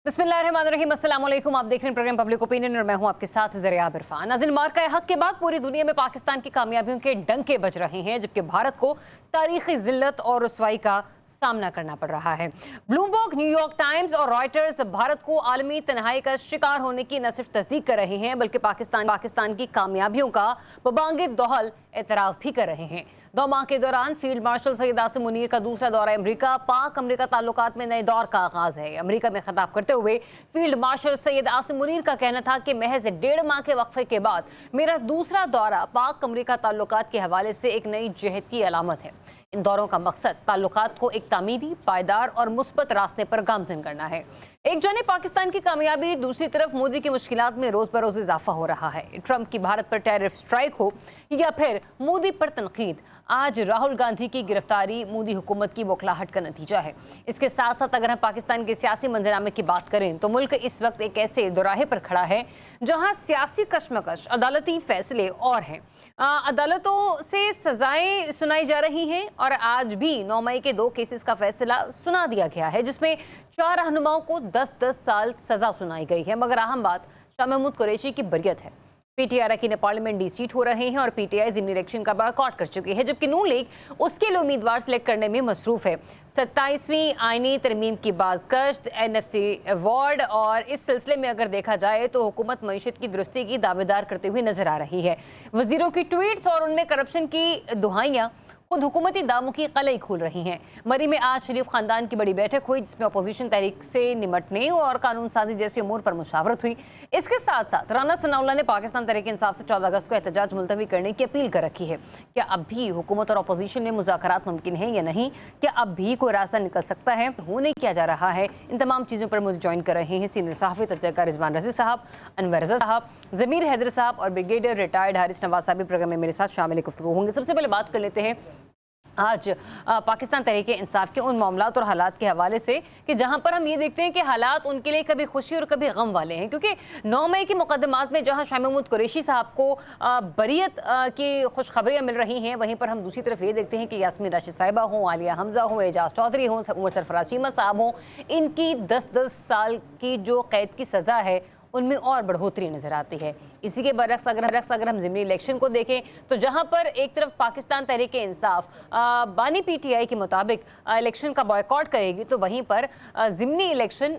बिस्मिल्लाहिर्रहमानिर्रहीम, अस्सलाम वालेकुम। आप देख रहे हैं प्रोग्राम पब्लिक ओपिनियन और मैं हूं आपके साथ ज़रिया इरफान। नाज़रीन, मार्का हक के बाद पूरी दुनिया में पाकिस्तान की कामयाबियों के डंके बज रहे हैं, जबकि भारत को तारीखी जिल्लत और रुसवाई का सामना करना पड़ रहा है। ब्लूमबर्ग, न्यूयॉर्क टाइम्स और रॉयटर्स भारत को आलमी तन्हाई का शिकार होने की न सिर्फ तस्दीक कर रहे हैं, बल्कि पाकिस्तान की कामयाबियों का बबांगे दोहल एतराफ़ भी कर रहे हैं। 2 माह के दौरान फील्ड मार्शल सैयद आसिम मुनीर का दूसरा दौरा अमरीका, पाक अमरीका ताल्लुकात में नए दौर का आगाज है। अमरीका में खिताब करते हुए फील्ड मार्शल सैयद आसिम मुनीर का कहना था कि महज 1.5 माह के वक्फे के बाद मेरा दूसरा दौरा पाक अमरीका ताल्लुकात के हवाले से एक नई जहद की अलामत है। इन दौरों का मकसद ताल्लुकात को एक तामीरी, पायदार और मुस्बत रास्ते पर गामज़िन करना है। एक जानिब पाकिस्तान की कामयाबी, दूसरी तरफ मोदी की मुश्किलात में रोज़ बरोज़ इजाफा हो रहा है। ट्रंप की भारत पर टैरिफ स्ट्राइक हो या फिर मोदी पर तनकीद, आज राहुल गांधी की गिरफ्तारी मोदी हुकूमत की बौखलाहट का नतीजा है। इसके साथ साथ अगर हम पाकिस्तान के सियासी मंजरनामे की बात करें तो मुल्क इस वक्त एक ऐसे दोराहे पर खड़ा है जहां सियासी कशमकश, अदालती फैसले और हैं। अदालतों से सजाएं सुनाई जा रही हैं और आज भी 9 मई के 2 केसेस का फैसला सुना दिया गया है, जिसमें 4 रहनुमाओं को 10-10 साल सजा सुनाई गई है। मगर अहम बात शाह महमूद कुरैशी की बरियत है। पीटीआई अरकान पार्लियामेंट डिसीट हो रहे हैं और पीटीआई ज़िमनी इलेक्शन का बॉयकॉट कर चुकी है, जबकि नून लीग उसके लिए उम्मीदवार सेलेक्ट करने में मसरूफ है। 27वीं आईनी तरमीम की बाज़गश्त, एनएफसी अवार्ड और इस सिलसिले में अगर देखा जाए तो हुकूमत मईशत की दुरुस्ती की दावेदार करते हुए नजर आ रही है। वजीरों की ट्वीट्स और उनमें करप्शन की दुहाइयाँ खुद हुकूमती दामों की कलई खोल रही हैं। मरी में आज शरीफ खानदान की बड़ी बैठक हुई, जिसमें अपोजिशन तहरीक से निमटने और कानून साजी जैसे अमूर पर मुशावरत हुई। इसके साथ साथ राना सनाउल्लाह ने पाकिस्तान तहरीक इंसाफ से 14 अगस्त को एहतजाज मुलतवी करने की अपील कर रखी है। क्या अब भी हुकूमत और अपोजिशन में मुज़ाकरात मुमकिन है या नहीं? क्या अब भी कोई रास्ता निकल सकता है? होने क्या जा रहा है? इन तमाम चीज़ों पर मुझे ज्वाइन कर रहे हैं सीनियर सहाफ़ी तजज़ियाकार रिजवान रज़ी साहब, अनवर रज़ा साहब, ज़मीर हैदर साहब और ब्रिगेडियर रिटायर्ड हारिस नवाज साहब भी प्रोग्राम में मेरे साथ शामिल गुफ्तगू होंगे। सबसे पहले बात कर लेते हैं आज पाकिस्तान तहरीक इंसाफ के उन मामलात और हालात के हवाले से कि जहां पर हम ये देखते हैं कि हालात उनके लिए कभी खुशी और कभी गम वाले हैं, क्योंकि 9 मई के मुकदमात में जहां शाह महमूद कुरैशी साहब को बरियत की खुशखबरियाँ मिल रही हैं, वहीं पर हम दूसरी तरफ ये देखते हैं कि यास्मीन राशिद साहिबा हों, आलिया हमजा हों, एजाज चौधरी हों, उमर सरफराज चीमा साहब हों, इनकी 10-10 साल की जो कैद की सज़ा है उनमें और बढ़ोतरी नजर आती है। इसी के बरक्स अगर हम ज़िमनी इलेक्शन को देखें तो जहां पर एक तरफ पाकिस्तान तहरीक इंसाफ बानी पीटीआई के मुताबिक इलेक्शन का बॉयकॉट करेगी, तो वहीं पर ज़िमनी इलेक्शन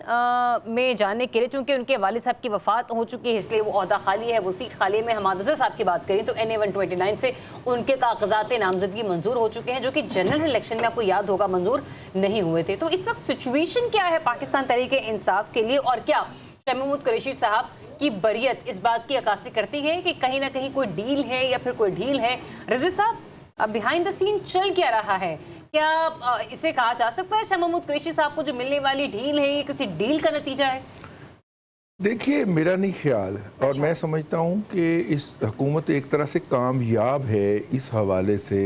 में जाने के लिए, चूंकि उनके वालिद साहब की वफ़ात हो चुकी है, इसलिए वो ओहदा खाली है, वो सीट खाली है। मैं हमाद अज़हर साहब की बात करें तो NA 129 से उनके कागजात नामजदगी मंजूर हो चुके हैं, जो कि जनरल इलेक्शन में आपको याद होगा मंजूर नहीं हुए थे। तो इस वक्त सिचुएशन क्या है पाकिस्तान तहरीक इंसाफ के लिए, और क्या शाह महमूद कुरैशी साहब की बरियत इस बात की अक्कासी करती है कि कहीं ना कहीं कोई डील है या फिर कोई ढील है? रज़ी साहब, अब बिहाइंड द सीन चल क्या रहा है? क्या इसे कहा जा सकता है शाह महमूद कुरैशी साहब को जो मिलने वाली ढील है ये किसी डील का नतीजा है? देखिए, मेरा नहीं ख्याल और मैं समझता हूँ कि इस हुकूमत एक तरह से कामयाब है इस हवाले से,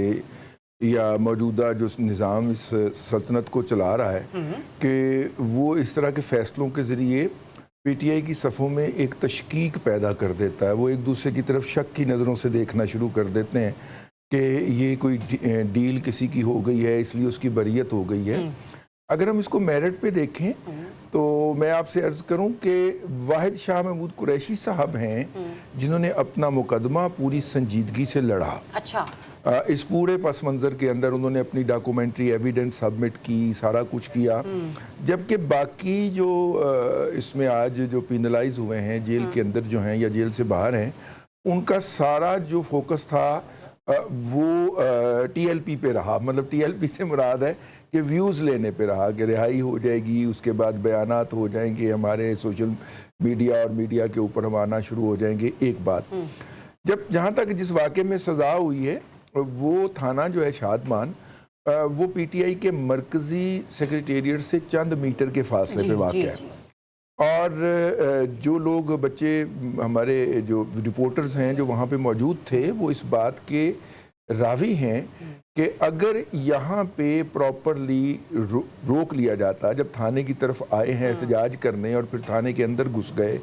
या मौजूदा जो निज़ाम इस सल्तनत को चला रहा है कि वो इस तरह के फ़ैसलों के ज़रिए पीटीआई की सफ़ों में एक तशकीक पैदा कर देता है। वो एक दूसरे की तरफ शक की नज़रों से देखना शुरू कर देते हैं कि ये कोई डील किसी की हो गई है इसलिए उसकी बरियत हो गई है। अगर हम इसको मेरिट पे देखें तो मैं आपसे अर्ज़ करूं कि वाहिद शाह महमूद कुरैशी साहब हैं जिन्होंने अपना मुकदमा पूरी संजीदगी से लड़ा। अच्छा। इस पूरे पस मंज़र के अंदर उन्होंने अपनी डॉक्यूमेंट्री एविडेंस सबमिट की, सारा कुछ किया, जबकि बाकी जो इसमें आज जो पिनलाइज हुए हैं, जेल के अंदर जो हैं या जेल से बाहर हैं, उनका सारा जो फोकस था वो TLP पे रहा। मतलब TLP से मुराद है कि व्यूज़ लेने पे रहा कि रिहाई हो जाएगी, उसके बाद बयानात हो जाएंगे हमारे सोशल मीडिया और मीडिया के ऊपर हम आना शुरू हो जाएंगे। एक बात, जब जहाँ तक जिस वाक़े में सज़ा हुई है वो थाना जो है शादमान, वो पीटीआई के मरकज़ी सेक्रेटेरिएट से चंद मीटर के फासले पे वाक़ है। और जो लोग बच्चे हमारे जो रिपोर्टर्स हैं जो वहाँ पे मौजूद थे, वो इस बात के रावी हैं कि अगर यहाँ पे प्रॉपरली रोक लिया जाता, जब थाने की तरफ आए हैं एहतजाज करने और फिर थाने के अंदर घुस गए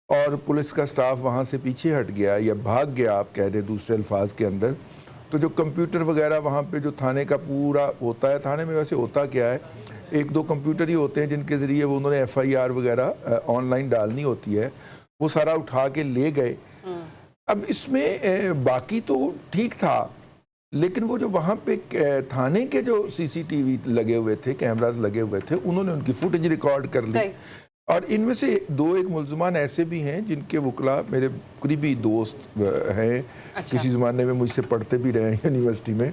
और पुलिस का स्टाफ वहाँ से पीछे हट गया या भाग गया, आप कह दें दूसरे अल्फाज के अंदर, तो जो कंप्यूटर वगैरह वहाँ पे जो थाने का पूरा होता है, थाने में वैसे होता क्या है एक दो कंप्यूटर ही होते हैं जिनके ज़रिए वो उन्होंने FIR वगैरह ऑनलाइन डालनी होती है, वो सारा उठा के ले गए। अब इसमें बाकी तो ठीक था, लेकिन वो जो वहाँ पे थाने के जो CCTV लगे हुए थे, कैमरास लगे हुए थे, उन्होंने उनकी फुटेज रिकॉर्ड कर ली। और इनमें से दो एक मुल्ज़मान ऐसे भी हैं जिनके वकला मेरे करीबी दोस्त हैं। अच्छा। किसी ज़माने में मुझसे पढ़ते भी रहे हैं यूनिवर्सिटी में।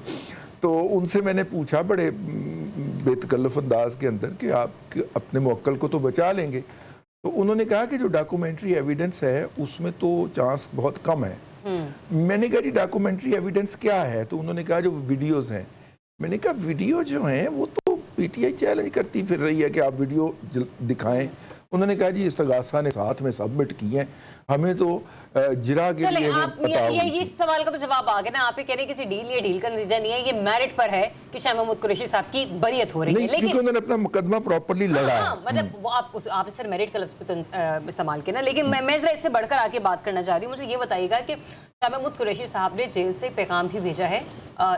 तो उनसे मैंने पूछा बड़े बेतकल्लफ अंदाज के अंदर कि आप अपने मुवक्किल को तो बचा लेंगे। तो उन्होंने कहा कि जो डॉक्यूमेंट्री एविडेंस है उसमें तो चांस बहुत कम है। मैंने कहा जी डॉक्यूमेंट्री एविडेंस क्या है? तो उन्होंने कहा जो वीडियोस हैं। मैंने कहा वीडियो जो हैं वो तो PTI चैलेंज करती फिर रही है कि आप वीडियो दिखाएं। उन्होंने कहा जी इस्तगासा ने साथ में सबमिट किए हैं, हमें तो जिरा के लिए आप ये सवाल का तो जवाब आ गया ना। आप ये कह रहे हैं किसी डील का नतीजा नहीं है, ये मेरिट पर है कि शाह महमूद कुरैशी साहब की बरियत हो रही है, लेकिन उन्होंने अपना मुकदमा प्रॉपर्ली लड़ा है। मतलब वो आपने सर मेरिट का लफ्ज़ तो इस्तेमाल किया ना, लेकिन मैं जरा इससे बढ़कर आके बात करना चाह रही हूँ। मुझे ये बताइएगा कि शाह महमूद कुरैशी साहब ने जेल से पैगाम भी भेजा है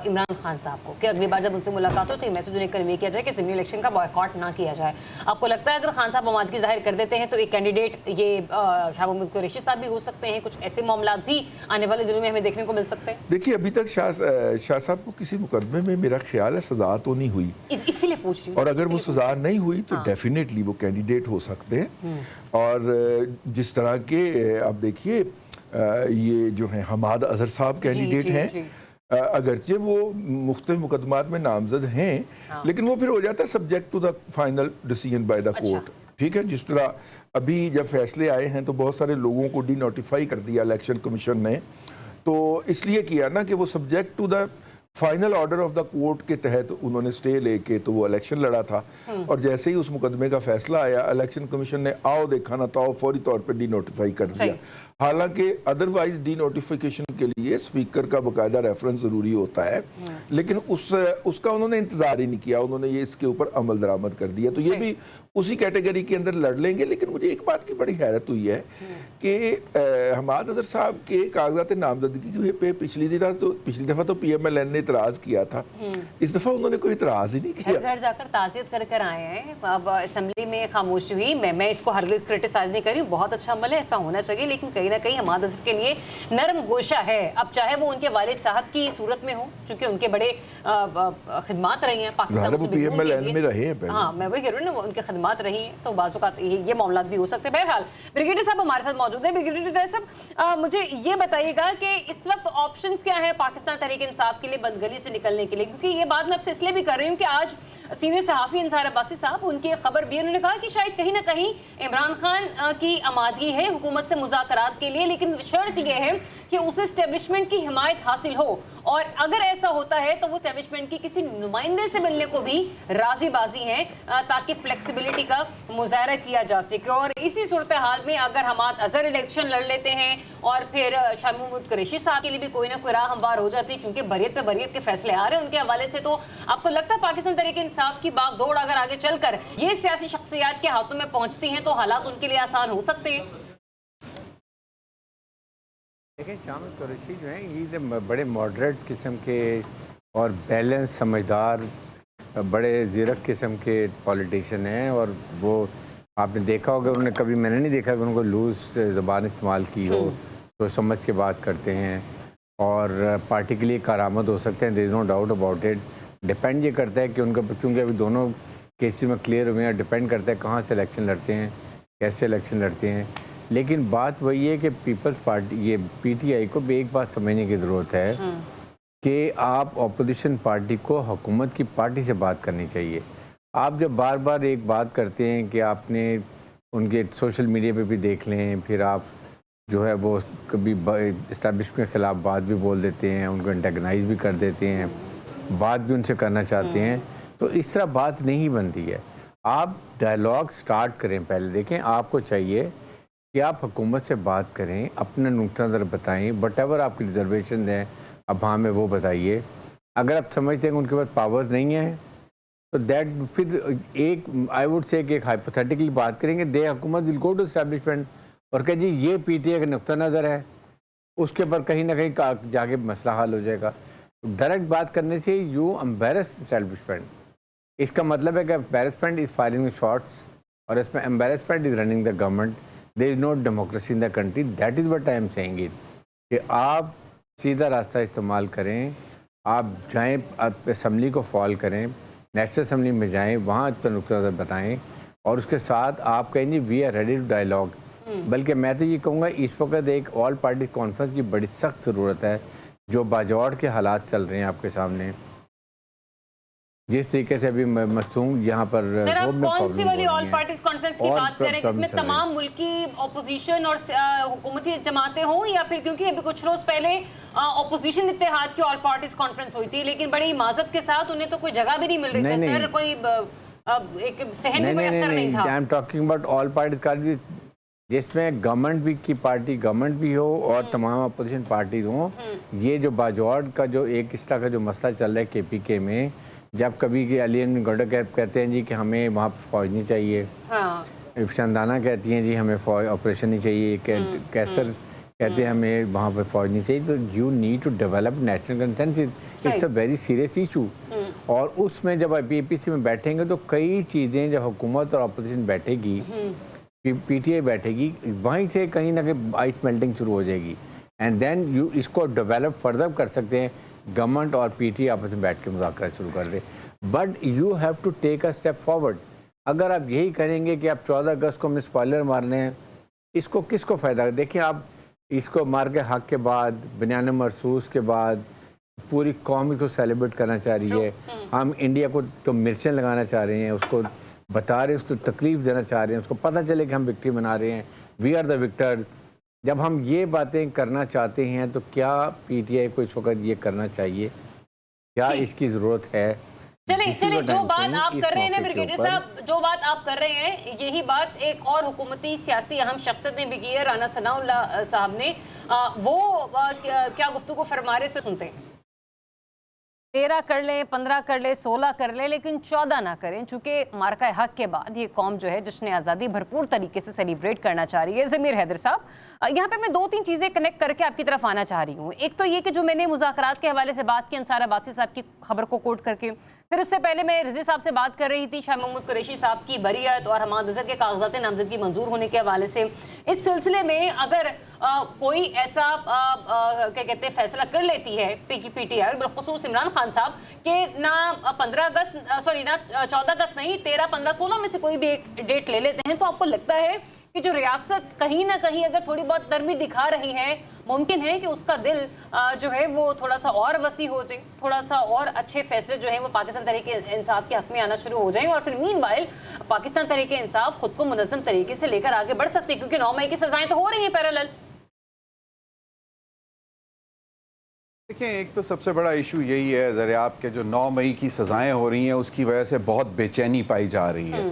इमरान खान साहब को कि अगली बार जब उनसे मुलाकात हो तो ये मैसेज उन्हें कन्वे किया जाए कि ज़िमनी इलेक्शन का बॉयकॉट ना किया जाए। आपको लगता है अगर खान साहब आमादगी जाहिर कर देते हैं तो एक कैंडिडेट ये शाह महमूद कुरैशी साहब भी हो सकते हैं? कुछ ऐसे मामला भी आने वाले दिनों में हमें देखने को मिल सकते हैं? देखिए अभी तक शाह साहब को किसी मुकदमे में मेरा ख्याल है सजा तो नहीं हुई, इसीलिए पूछ रही हूँ। और अगर वो सजा नहीं हुई तो डेफिनेटली वो कैंडिडेट हो सकते हैं। और जिस तरह के आप देखिए ये जो है हमाद अजहर साहब कैंडिडेट हैं, अगरचे वो मुख्तलिफ मुकदमात में नामजद हैं, लेकिन वो फिर हो जाता है subject to the final decision by the court. ठीक है, जिस तरह अभी जब फैसले आए हैं तो बहुत सारे लोगों को डी नोटिफाई कर दिया इलेक्शन कमीशन ने, तो इसलिए किया ना कि वो subject to the final order of the court के तहत उन्होंने स्टे लेके तो वो इलेक्शन लड़ा था। और जैसे ही उस मुकदमे का फैसला आया इलेक्शन कमीशन ने आओ देखा ना तो फौरी तौर पर डी नोटिफाई कर दिया। हालांकि अदरवाइज डी नोटिफिकेशन के लिए स्पीकर का बाकायदा रेफरेंस ज़रूरी होता है, लेकिन उसका उन्होंने इंतज़ार ही नहीं किया, उन्होंने ये इसके ऊपर अमल दरामद कर दिया। तो ये भी उसी कैटेगरी के अंदर लड़ लेंगे। लेकिन मुझे एक बात की बड़ी हैरत हुई है कि हमाद अजहर साहब के कागजात नामजदगी पे पिछली दफ़ा तो PMLN ने इतराज़ किया था, इस दफ़ा उन्होंने कोई इतराज़ ही नहीं किया। घर जाकर ताज़ियत कर आए हैं। अब असेंबली में खामोशी हुई। मैं इसको हरगिज़ क्रिटिसाइज नहीं कर रही हूँ, बहुत अच्छा अमल है, ऐसा होना चाहिए, लेकिन कहीं ना कहीं हमाद अजहर के लिए नरम गोशा है। अब चाहे वो उनके वालिद साहब की सूरत में हो, क्योंकि उनके बड़े खिदमात रही हैं पाकिस्तान से PMLN में रहे हैं। हाँ, मैं वही कह रही हूँ ना, उनके खिदमात रही हैं, तो बाज़ औक़ात ये मामला भी हो सकते हैं। बहरहाल ब्रिगेडियर साहब हमारे साथ मौजूद है। ब्रिगेडियर साहब मुझे ये बताइएगा कि इस वक्त ऑप्शंस क्या है पाकिस्तान तहरीक इंसाफ के लिए बदगली से निकलने के लिए? क्योंकि ये बात मैं आपसे इसलिए भी कर रही हूँ कि आज सीनियर सहाफ़ी अंसार अब्बासी साहब, उनकी एक खबर भी, उन्होंने कहा कि शायद कहीं ना कहीं इमरान खान की आमादगी है हुकूमत से मुज़ाकरात के लिए, लेकिन शर्त यह है कि उसे एस्टेब्लिशमेंट की हिमायत हासिल हो, और अगर ऐसा होता है तो वो एस्टेब्लिशमेंट की किसी नुमाइंदे से मिलने को भी राजी बाजी हैं ताकि फ्लेक्सिबिलिटी का मुजाहरा किया जा सके। और इसी सूरत हाल में अगर हमाद अजहर इलेक्शन लड़ लेते हैं और फिर शाह महमूद कुरैशी साहब के लिए भी कोई ना कोई राह हमवार हो जाती है, चूंकि बरियत पे बरियत के फैसले आ रहे हैं उनके हवाले से, तो आपको लगता है पाकिस्तान तहरीक इंसाफ की बागडोर अगर आगे चलकर ये सियासी शख्सियात के हाथों में पहुंचती हैं तो हालात उनके लिए आसान हो सकते हैं? देखिए, शाह महमूद कुरैशी जो हैं ये बड़े मॉडरेट किस्म के और बैलेंस, समझदार, बड़े ज़ीरक किस्म के पॉलिटिशियन हैं। और वो आपने देखा होगा, उन्होंने कभी, मैंने नहीं देखा कि उनको लूज़ ज़बान इस्तेमाल की हो, सोच समझ के बात करते हैं और पार्टी के लिए कारआमद हो सकते हैं। There is no doubt about it. Depend ये करता है कि उनका, क्योंकि अभी दोनों केसेस में क्लियर हुए हैं, डिपेंड करता है कहाँ से इलेक्शन लड़ते हैं, कैसे इलेक्शन लड़ते हैं। लेकिन बात वही है कि पीपल्स पार्टी, ये PTI को भी एक बात समझने की ज़रूरत है कि आप अपोजिशन पार्टी को हुकूमत की पार्टी से बात करनी चाहिए। आप जब बार बार एक बात करते हैं कि आपने उनके सोशल मीडिया पे भी देख लें, फिर आप जो है वो कभी इस्टेब्लिशमेंट के ख़िलाफ़ बात भी बोल देते हैं, उनको एंटेगनाइज भी कर देते हैं, बात भी उनसे करना चाहते हैं, तो इस तरह बात नहीं बनती है। आप डायलॉग स्टार्ट करें। पहले देखें, आपको चाहिए कि आप हुकूमत से बात करें, अपना नुक्ता नज़र बताएं, वटेवर आपकी रिजर्वेशन हैं अब हाँ में वो बताइए। अगर आप समझते हैं कि उनके पास पावर नहीं है तो दैट, फिर एक आई वुड से कि एक हाइपोथेटिकली बात करेंगे, दे हुकूमत विल गो टू एस्टैब्लिशमेंट और कह जी ये PTI का नुक्ता नज़र है, उसके ऊपर कहीं ना कहीं जाके मसला हल हो जाएगा। डायरेक्ट बात करने से यू एम्बेरस एस्टैब्लिशमेंट। इसका मतलब है कि एम्बेरसमेंट इज फायरिंग शॉट्स और इसमें embarrassment is running the government. There is no democracy in the country. That is what I am saying it कि आप सीधा रास्ता इस्तेमाल करें, आप जाएं असम्बली को फॉल करें, नेशनल असम्बली में जाएं, वहाँ तो नुकसान बताएं और उसके साथ आप कहेंगे we are ready to dialogue. बल्कि मैं तो ये कहूँगा इस वक्त एक ऑल पार्टी कॉन्फ्रेंस की बड़ी सख्त ज़रूरत है। जो बाजौड़ के हालात चल रहे हैं आपके सामने, जिस तरीके से अभी मसूम यहाँ पर सर, आप कौन सी वाली ऑल पार्टीज कॉन्फ्रेंस की बात कर रहे हैं जिसमें तमाम मुल्की ऑपोजिशन और हुकूमती जमातें हों, या फिर क्योंकि अभी कुछ रोज पहले ऑपोजिशन इत्तेहाद की ऑल पार्टीज कॉन्फ्रेंस हुई थी लेकिन बड़ी इमाजत के साथ उन्हें तो कोई जगह भी नहीं मिल रही थी सर, कोई एक सहन भी असर नहीं था। I am talking about all parties जिसमें गवर्नमेंट भी की पार्टी गवर्नमेंट भी हो और तमाम अपोजिशन पार्टीज हों। ये जो बाजौड़ का जो एक इस तरह का जो मसला चल रहा है KPK में, जब कभी कि अलियन गौडा कहते हैं जी कि हमें वहाँ पर फौज नहीं चाहिए, हाँ। शंदाना कहती हैं जी हमें फौज ऑपरेशन नहीं चाहिए, कैसर कहते हैं हमें वहाँ पर फौज नहीं चाहिए। तो you need to develop national consensus, it's a very serious issue. और उसमें जब APC में बैठेंगे तो कई चीज़ें जब हुकूमत और अपोजिशन बैठेगी, PTI बैठेगी, वहीं से कहीं ना कहीं आइस मेल्टिंग शुरू हो जाएगी एंड देन यू इसको डेवलप फर्दर कर सकते हैं। गवर्नमेंट और PTI आपस में बैठ के मुज़ाकरा शुरू कर दे, but you have to take a step forward. अगर आप यही करेंगे कि आप 14 अगस्त को हमने स्पॉइलर मारने हैं, इसको किसको फ़ायदा? देखिए आप इसको मार के हक के बाद, बयान मरसूस के बाद पूरी कौम इसको सेलिब्रेट करना चाह रही है। हम इंडिया को मिर्चें लगाना चाह रहे हैं, उसको बता रहे हैं, उसको तकलीफ देना चाह रहे हैं, उसको पता चले कि हम विक्ट्री मना रहे हैं, वी आर द विक्टर। जब हम ये बातें करना चाहते हैं तो क्या PTI को इस वक्त ये करना चाहिए? क्या इसकी ज़रूरत है? चलिए जो बात आप कर रहे हैं ना ब्रिगेडियर साहब, जो बात आप कर रहे हैं यही बात एक और हुकूमती सियासी अहम शख्सियत ने भी की है, राना सनाउल्लाह साहब ने। वो क्या गुफ्तगू फरमा रहे से सुनते हैं। 13 कर लें, 15 कर लें, 16 कर लें, लेकिन 14 ना करें, चूंकि मार्का हक के बाद ये कौम जो है जश्न आज़ादी भरपूर तरीके से सेलिब्रेट करना चाह रही है। ज़मीर हैदर साहब, यहाँ पे मैं 2-3 चीज़ें कनेक्ट करके आपकी तरफ आना चाह रही हूँ। एक तो ये कि जो मैंने मुज़ाकरात के हवाले से बात की अंसार अब्बासी साहब की खबर को कोट करके, फिर उससे पहले मैं रिज़ी साहब से बात कर रही थी शाह महमूद कुरैशी साहब की बरीअत और हमाद अज़हर के कागजात नामजदगी मंजूर होने के हवाले से। इस सिलसिले में अगर कोई ऐसा क्या कहते हैं फैसला कर लेती है PTI बिलखुसूस इमरान खान साहब कि ना 14 अगस्त नहीं, 13, 15, 16 में से कोई भी एक डेट ले लेते हैं, तो आपको लगता है कि जो रियासत कहीं ना कहीं अगर थोड़ी बहुत नरमी दिखा रही है, मुमकिन है कि उसका दिल जो है वो थोड़ा सा और वसी हो जाए, थोड़ा सा और अच्छे फैसले जो है वो पाकिस्तान तहरीक इंसाफ के हक में आना शुरू हो जाए और फिर मीनवाइल पाकिस्तान तहरीक इंसाफ खुद को मुनज़्ज़म तरीके से लेकर आगे बढ़ सकती है, क्योंकि 9 मई की सजाएं तो हो रही हैं पैरेलल। देखिए, एक तो सबसे बड़ा इशू यही है ज़रा आपके जो 9 मई की सज़ाएं हो रही हैं उसकी वजह से बहुत बेचैनी पाई जा रही है।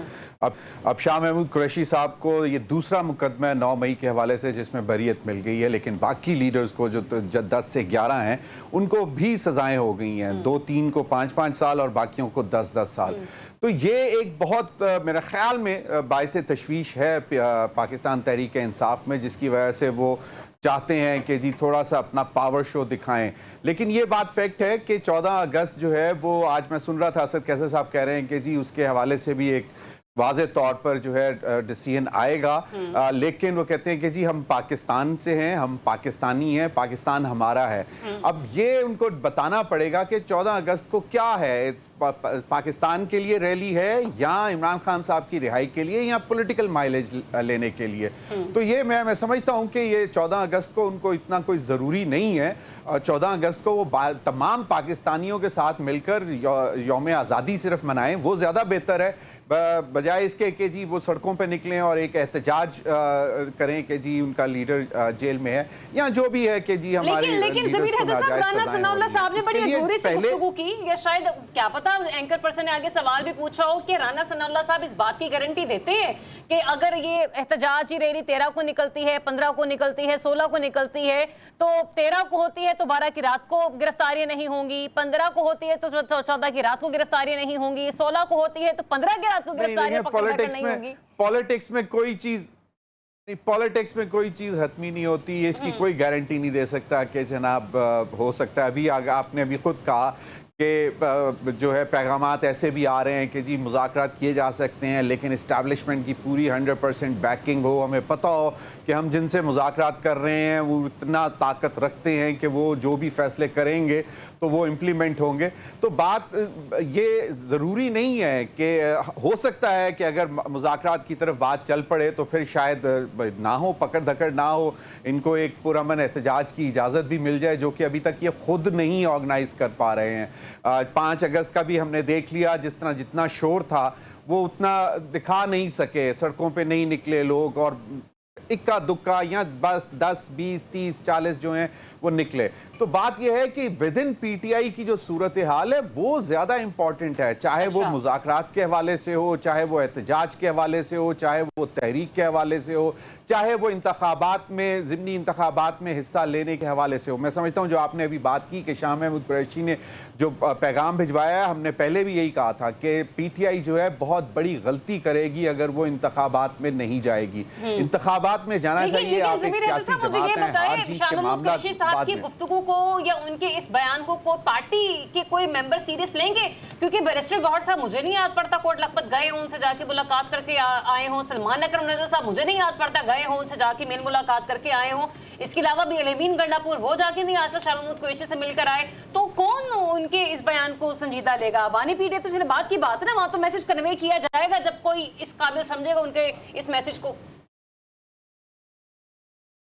अब शाह महमूद कुरैशी साहब को ये दूसरा मुकदमा है 9 मई के हवाले से जिसमें बरीयत मिल गई है, लेकिन बाकी लीडर्स को जो 10 से 11 हैं उनको भी सज़ाएं हो गई हैं, 2-3 को 5-5 साल और बाकियों को 10-10 साल। तो ये एक बहुत मेरे ख्याल में बाइस तशवीश है पाकिस्तान तहरीक इंसाफ में, जिसकी वजह से वो चाहते हैं कि जी थोड़ा सा अपना पावर शो दिखाएं। लेकिन ये बात फैक्ट है कि 14 अगस्त जो है वो, आज मैं सुन रहा था असद कैसर साहब कह रहे हैं कि जी उसके हवाले से भी एक वाज़े तौर पर जो है डिसीजन आएगा, लेकिन वो कहते हैं कि जी हम पाकिस्तान से हैं, हम पाकिस्तानी हैं, पाकिस्तान हमारा है। अब ये उनको बताना पड़ेगा कि 14 अगस्त को क्या है, पाकिस्तान के लिए रैली है या इमरान खान साहब की रिहाई के लिए या पॉलिटिकल माइलेज लेने के लिए। तो ये मैं समझता हूँ कि ये 14 अगस्त को उनको इतना कोई ज़रूरी नहीं है। 14 अगस्त को वो तमाम पाकिस्तानियों के साथ मिलकर यौम आज़ादी सिर्फ मनाएं, वो ज़्यादा बेहतर है बजाय इसके कि जी वो सड़कों पे निकलें और एक एहतजाज करें कि जी उनका लीडर जेल में है या जो भी है कि जी हमारे। लेकिन ज़मीर हैदर साहब, राना सनाउल्लाह साहब ने बड़ी अधूरी सी गुफ्तगू की, या शायद क्या पता एंकर पर्सन ने आगे सवाल भी पूछा हो कि राना सनाउल्लाह साहब इस बात की गारंटी देते हैं कि अगर ये एहतजाज ही रैली 13 को निकलती है, 15 को निकलती है, 16 को निकलती है, तो 13 को होती है तो 12 की रात को गिरफ्तारियां नहीं होंगी, 15 को होती है तो 14 की रात को गिरफ्तारियां नहीं होंगी, 16 को होती है तो 15 की रात को गिरफ्तारियां नहीं होंगी। पॉलिटिक्स में कोई चीज हतमी नहीं होती है, इसकी कोई गारंटी नहीं दे सकता कि जनाब हो सकता है। अभी आपने अभी खुद कहा कि जो है पैगामात ऐसे भी आ रहे हैं कि जी मुज़ाकरात किए जा सकते हैं, लेकिन इस्टेब्लिशमेंट की पूरी 100% बैकिंग हो, हमें पता हो कि हम जिनसे मुज़ाकरात कर रहे हैं वो इतना ताकत रखते हैं कि वो जो भी फैसले करेंगे तो वो इम्प्लीमेंट होंगे। तो बात ये ज़रूरी नहीं है कि हो सकता है कि अगर मुज़ाकरात की तरफ बात चल पड़े तो फिर शायद ना हो, पकड़ धकड़ ना हो, इनको एक पुरअमन एहतजाज की इजाज़त भी मिल जाए, जो कि अभी तक ये खुद नहीं ऑर्गेनाइज कर पा रहे हैं। 5 अगस्त का भी हमने देख लिया, जिस तरह जितना शोर था वो उतना दिखा नहीं सके, सड़कों पे नहीं निकले लोग, और इक्का दुक्का या बस 10, 20, 30, 40 जो हैं वो निकले। तो बात यह है कि विद इन पीटीआई की जो सूरत हाल है वो ज़्यादा इंपॉर्टेंट है, चाहे वो मुज़ाकरात के हवाले से हो, चाहे वो एहतजाज के हवाले से हो, चाहे वो तहरीक के हवाले से हो, चाहे वो इंतखाबात में, ज़िमनी इंतखाबात में हिस्सा लेने के हवाले से हो। मैं समझता हूँ जो आपने अभी बात की कि शाह महमूद कुरैशी ने जो पैगाम भिजवाया है, हमने पहले भी यही कहा था कि पीटीआई जो है बहुत बड़ी गलती करेगी अगर वो इंतखाबात में नहीं जाएगी। इंतखाबात में जाना चाहिए, आप एक सियासी जमात हैं, हार जीत के मामला बाद की में। गुफ्तगू को या उनके इस बयान को पार्टी के कोई मेंबर सीरियस लेंगे? क्योंकि बैरिस्टर गौहर साहब, मुझे नहीं याद पड़ता कोट लखपत गए हों, उनसे जाके मुलाकात करके आए हों। सलमान अकरम नजर साहब, मुझे नहीं याद पड़ता गए हों, उनसे जाके मेल मुलाकात करके आए हों। इसके अलावा भी अलमीन गंडापुर, वो जाके नहीं आज तक शाह महमूद कुरैशी से मिलकर आए। तो कौन उनके इस बयान को संजीदा लेगा? बानी पीटीआई तो चले बात की बात है ना, वहां तो मैसेज कन्वे किया जाएगा जब कोई इस काबिल समझेगा उनके इस मैसेज को।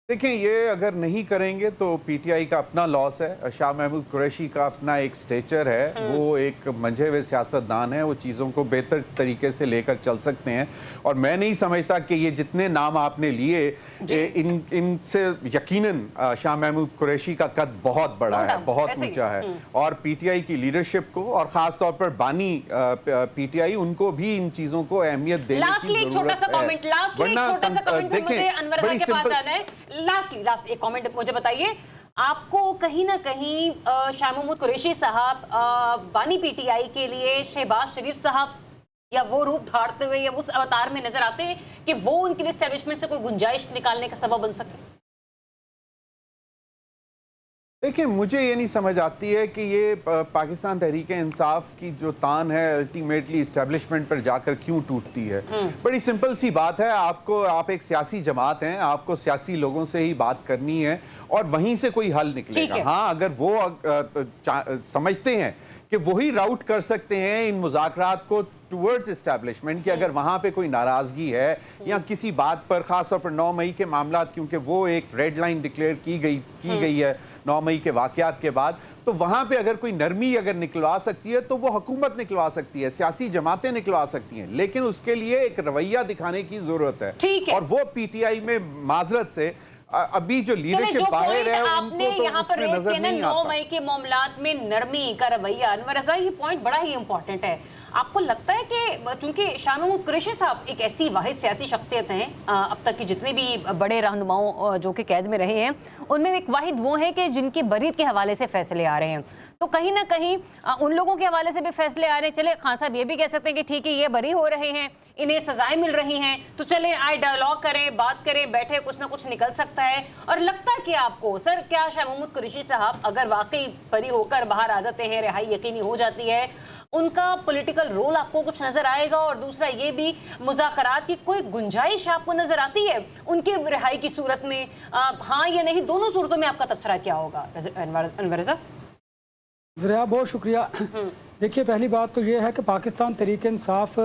देखें, ये अगर नहीं करेंगे तो पीटीआई का अपना लॉस है। शाह महमूद कुरैशी का अपना एक स्टेचर है, वो एक मंझे हुए सियासतदान है, वो चीज़ों को बेहतर तरीके से लेकर चल सकते हैं। और मैं नहीं समझता कि ये जितने नाम आपने लिए इनसे यकीनन शाह महमूद कुरैशी का कद बहुत बड़ा है, बहुत ऊंचा है। और पीटीआई की लीडरशिप को और ख़ास तौर पर बानी पीटीआई, उनको भी इन चीज़ों को अहमियत देने की ज़रूरत है। लास्ट एक कमेंट मुझे बताइए, आपको कहीं ना कहीं शाह महमूद कुरैशी साहब बानी पीटीआई के लिए शहबाज शरीफ साहब या वो रूप धारते हुए या उस अवतार में नजर आते हैं कि वो उनके लिए एस्टेब्लिशमेंट से कोई गुंजाइश निकालने का सबब बन सके? देखिए, मुझे ये नहीं समझ आती है कि ये पाकिस्तान तहरीक इंसाफ की जो तान है अल्टीमेटली इस्टेब्लिशमेंट पर जाकर क्यों टूटती है। बड़ी सिंपल सी बात है, आप एक सियासी जमात हैं, आपको सियासी लोगों से ही बात करनी है और वहीं से कोई हल निकलेगा। हाँ, अगर वो समझते हैं कि वही राउट कर सकते हैं इन मुज़ाकरात को टूवर्ड्स इस्टेब्लिशमेंट, कि अगर वहाँ पे कोई नाराज़गी है या किसी बात पर, ख़ासतौर पर 9 मई के मामला, क्योंकि वो एक रेड लाइन डिक्लेयर की गई है 9 मई के वाक़यात के बाद, तो वहाँ पे अगर कोई नरमी अगर निकलवा सकती है तो वो हुकूमत निकलवा सकती है, सियासी जमातें निकलवा सकती हैं, लेकिन उसके लिए एक रवैया दिखाने की ज़रूरत है। और वो पीटीआई में माजरत से अभी जो लीडरशिप बाहर है आपने उनको तो यहाँ पर उसमें नजर नहीं आता। 9 मई के मामलात में नरमी का रवैया, अनवर रज़ा, ये पॉइंट बड़ा ही इंपॉर्टेंट है। आपको लगता है कि चूंकि शाह महमूद कुरैशी साहब एक ऐसी वाहिद सियासी शख्सियत हैं, अब तक की जितने भी बड़े रहनुमाओं जो कि कैद में रहे हैं उनमें एक वाहिद वो है कि जिनकी बरीत के हवाले से फैसले आ रहे हैं, तो कहीं ना कहीं उन लोगों के हवाले से भी फैसले आ रहे हैं। चले खान साहब ये भी कह सकते हैं कि ठीक है, ये बरी हो रहे हैं, इन्हें सजाएं मिल रही हैं, तो चले आए डायलॉग करें, बात करें, बैठे, कुछ ना कुछ निकल सकता है। और लगता है कि आपको सर, क्या शाह महमूद कुरैशी साहब अगर वाकई बरी होकर बाहर आ जाते हैं, रिहाई यकीनी हो जाती है, उनका पॉलिटिकल रोल आपको कुछ नजर आएगा? और दूसरा ये भी, मुज़ाकरात की कोई गुंजाइश आपको नजर आती है उनके रिहाई की सूरत में? हाँ या नहीं, दोनों सूरतों में आपका तबसरा क्या होगा? अनवर रज़ा। ज़रिया, बहुत शुक्रिया। देखिए, पहली बात तो ये है कि पाकिस्तान तहरीक इंसाफ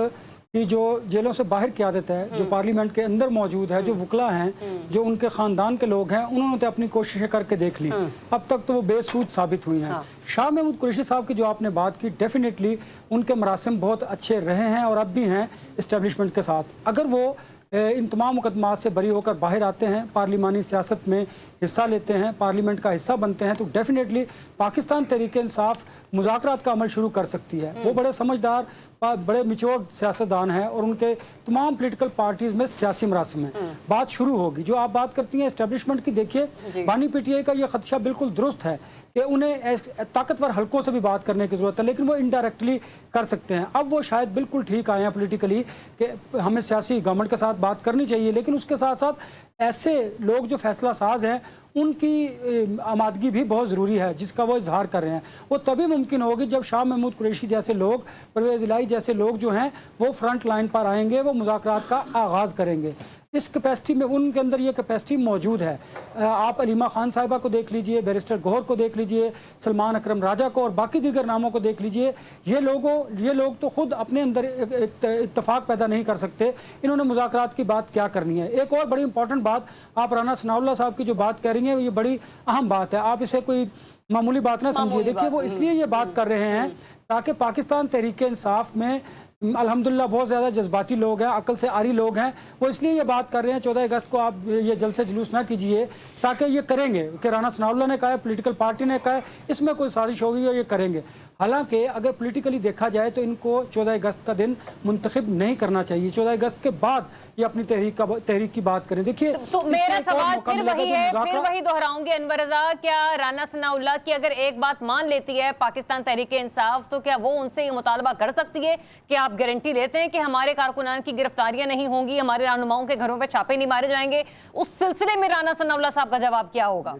की जो जेलों से बाहर क़यादत है, जो पार्लियामेंट के अंदर मौजूद है, जो वकला हैं, जो उनके ख़ानदान के लोग हैं, उन्होंने तो अपनी कोशिशें करके देख ली, अब तक तो वो बेसूद साबित हुई हैं। शाह महमूद कुरैशी साहब की जो आपने बात की, डेफिनेटली उनके मरासिम बहुत अच्छे रहे हैं और अब भी हैं इस्टेब्लिशमेंट के साथ। अगर वो इन तमाम मुकदमात से बरी होकर बाहर आते हैं, पार्लिमानी सियासत में हिस्सा लेते हैं, पार्लियामेंट का हिस्सा बनते हैं, तो डेफिनेटली पाकिस्तान तहरीक इंसाफ मुज़ाकरात का अमल शुरू कर सकती है। वो बड़े समझदार, बड़े मिच्योर सियासतदान हैं और उनके तमाम पॉलिटिकल पार्टीज़ में सियासी मरासिम हैं। बात शुरू होगी। जो आप बात करती हैं इस्टेब्लिशमेंट की, देखिए बानी पीटीआई का ये खदशा बिल्कुल दुरुस्त है कि उन्हें ताकतवर हलकों से भी बात करने की ज़रूरत है, लेकिन वो इनडायरेक्टली कर सकते हैं। अब वो शायद बिल्कुल ठीक आए हैं पॉलिटिकली कि हमें सियासी गवर्नमेंट के साथ बात करनी चाहिए, लेकिन उसके साथ साथ ऐसे लोग जो फैसला साज हैं उनकी आमादगी भी बहुत ज़रूरी है जिसका वो इजहार कर रहे हैं। वो तभी मुमकिन होगी जब शाह महमूद कुरैशी जैसे लोग, परवेज़ इलाही जैसे लोग जो हैं वो फ्रंट लाइन पर आएंगे, वो मुज़ाकरात का आगाज़ करेंगे। इस कैपेसिटी में उनके अंदर ये कैपेसिटी मौजूद है। आप अलीमा खान साहिबा को देख लीजिए, बैरिस्टर गौहर को देख लीजिए, सलमान अकरम राजा को और बाकी दीगर नामों को देख लीजिए। ये लोग तो खुद अपने अंदर इत्तफाक पैदा नहीं कर सकते, इन्होंने मुज़ाकरात की बात क्या करनी है। एक और बड़ी इंपॉर्टेंट बात, आप राना सनाउल्लाह साहब की जो बात कह रही हैं ये बड़ी अहम बात है, आप इसे कोई मामूली बात ना समझिए। देखिए वो इसलिए ये बात कर रहे हैं ताकि पाकिस्तान तहरीक इंसाफ में अल्हम्दुलिल्लाह बहुत ज़्यादा जज्बाती लोग हैं, अकल से आरी लोग हैं, वो इसलिए ये बात कर रहे हैं 14 अगस्त को आप ये जलसे जुलूस ना कीजिए, ताकि ये करेंगे कि राना सनाउल्लाह ने कहा है, पॉलिटिकल पार्टी ने कहा है, इसमें कोई साजिश होगी और ये करेंगे। हालांकि अगर पॉलिटिकली देखा जाए तो इनको 14 अगस्त का दिन मुंतखब नहीं करना चाहिए, 14 अगस्त के बाद ये अपनी तहरीक की बात करें। देखिए तो मेरा सवाल फिर वही दोहराऊंगी अनवर रज़ा, क्या राना सनाउल्लाह की अगर एक बात मान लेती है पाकिस्तान तहरीक इंसाफ, तो क्या वो उनसे ये मुतालबा कर सकती है कि आप गारंटी लेते हैं कि हमारे कारकुनान की गिरफ्तारियां नहीं होंगी, हमारे रहनुमाओं के घरों पे छापे नहीं मारे जाएंगे? उस सिलसिले में राना सनाउल्लाह साहब का जवाब क्या होगा?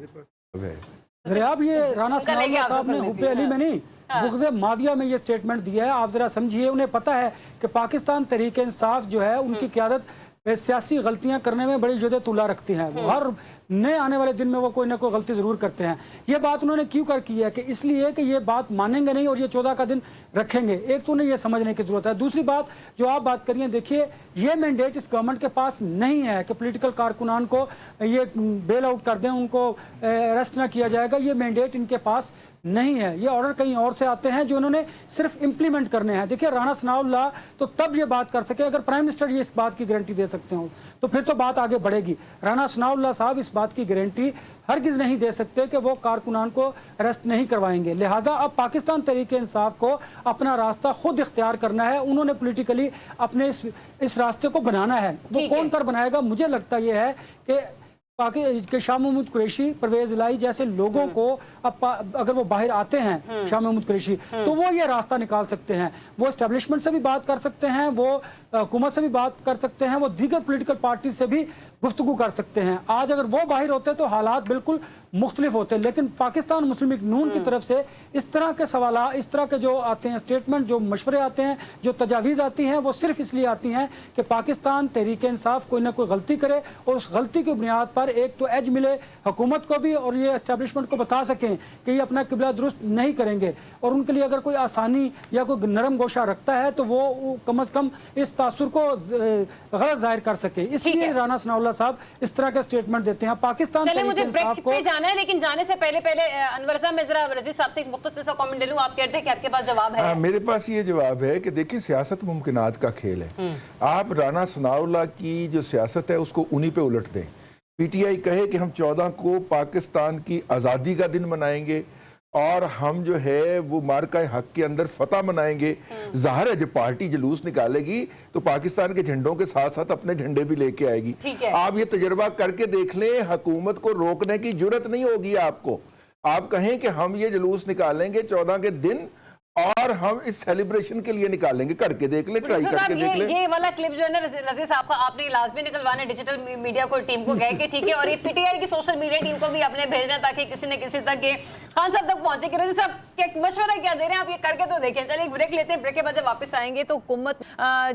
अब ये राना सनाउल्लाह साहब ने हुब्बे अली में नहीं, बुग़्ज़े माविया में ये स्टेटमेंट दिया है। आप जरा समझिए, उन्हें पता है कि पाकिस्तान तहरीक इंसाफ जो है उनकी क़यादत सियासी गलतियां करने में बड़ी जुदे तुला रखती हैं। वो हर नए आने वाले दिन में वो कोई ना कोई गलती ज़रूर करते हैं। ये बात उन्होंने क्यों कर की है कि इसलिए कि ये बात मानेंगे नहीं और ये 14 का दिन रखेंगे। एक तो उन्हें ये समझने की ज़रूरत है। दूसरी बात जो आप बात करिए, देखिए ये मैंडेट इस गवर्नमेंट के पास नहीं है कि पॉलिटिकल कारकुनान को ये बेल आउट कर दें, उनको अरेस्ट ना किया जाएगा। ये मैंडेट इनके पास नहीं है। ये ऑर्डर कहीं और से आते हैं जो उन्होंने सिर्फ इंप्लीमेंट करने हैं। देखिए राना सनाउल्लाह तो तब ये बात कर सके अगर प्राइम मिनिस्टर ये इस बात की गारंटी दे सकते हो, तो फिर तो बात आगे बढ़ेगी। राना सनाउल्लाह साहब इस बात की गारंटी हरगिज़ नहीं दे सकते कि वो कारकुनान को अरेस्ट नहीं करवाएंगे। लिहाजा अब पाकिस्तान तहरीक इंसाफ को अपना रास्ता खुद इख्तियार करना है। उन्होंने पॉलिटिकली अपने इस रास्ते को बनाना है। वो कौन कर बनाएगा? मुझे लगता यह है कि शाह महमूद कुरैशी, परवेज़ इलाही जैसे लोगों को अब अगर वो बाहर आते हैं, शाह महमूद कुरैशी, तो वो ये रास्ता निकाल सकते हैं। वो एस्टेब्लिशमेंट से भी बात कर सकते हैं, वो हुकूमत से भी बात कर सकते हैं, वो दीगर पॉलिटिकल पार्टी से भी गुफ्तगू कर सकते हैं। आज अगर वो बाहर होते तो हालात बिल्कुल मुख्तलिफ होते, लेकिन पाकिस्तान मुस्लिम लीग नून की तरफ से इस तरह के सवाल, इस तरह के जो आते हैं स्टेटमेंट, जो मशवरे आते हैं, जो तजावीज़ आती हैं, वो सिर्फ इसलिए आती हैं कि पाकिस्तान तहरीक इंसाफ कोई ना कोई गलती करे और उस गलती की बुनियाद पर एक तो एज मिले हुकूमत को भी और ये एस्टेब्लिशमेंट को बता सकें कि ये अपना किबला दुरुस्त नहीं करेंगे। और उनके लिए अगर कोई आसानी या कोई नरम गोशा रखता है तो वो कम अज़ कम इस तासुर को गलत जाहिर कर सके। इसलिए राना सनाउल्लाह साहब इस तरह के स्टेटमेंट देते हैं। पाकिस्तान मुझे ब्रेक पे जाना है, लेकिन जाने से पहले अनवर साहब, मैं जरा रज़ीज़ साहब से एक मुख्तसर सा कमेंट ले लूं। आप कहते हैं कि आपके पास जवाब है? मेरे पास ये जवाब है कि देखिए सियासत मुमकिनात का खेल है। आप राना सनाउल्लाह की जो सियासत है उसको उन्हीं पे उलट दें। पीटीआई कहे कि हम 14 को पाकिस्तान की आज़ादी का दिन मनाएंगे और हम जो है वो मार्का हक के अंदर फतह मनाएंगे। जाहिर है जब पार्टी जुलूस निकालेगी तो पाकिस्तान के झंडों के साथ साथ अपने झंडे भी लेके आएगी। आप ये तजर्बा करके देख लें, हुकूमत को रोकने की जरूरत नहीं होगी आपको। आप कहें कि हम ये जुलूस निकालेंगे 14 के दिन और हम इस सेलिब्रेशन के लिए निकालेंगे, करके देख ले, ट्राई करके देख ले। ये वाला क्लिप जो है ना रज़ीज़ साहब का, आपने लाजमी निकलवाना डिजिटल मीडिया को, टीम को कह के, ठीक है, और ये पीटीआई की सोशल मीडिया टीम को भी अपने भेजना ताकि किसी न किसी तक के खान साहब तक पहुंचे। रज़ीज़ साहब क्या मशवरा क्या दे रहे हैं आप? ये करके तो देखें। चलिए एक ब्रेक लेते हैं, ब्रेक के बाद जब वापस आएंगे तो हुकूमत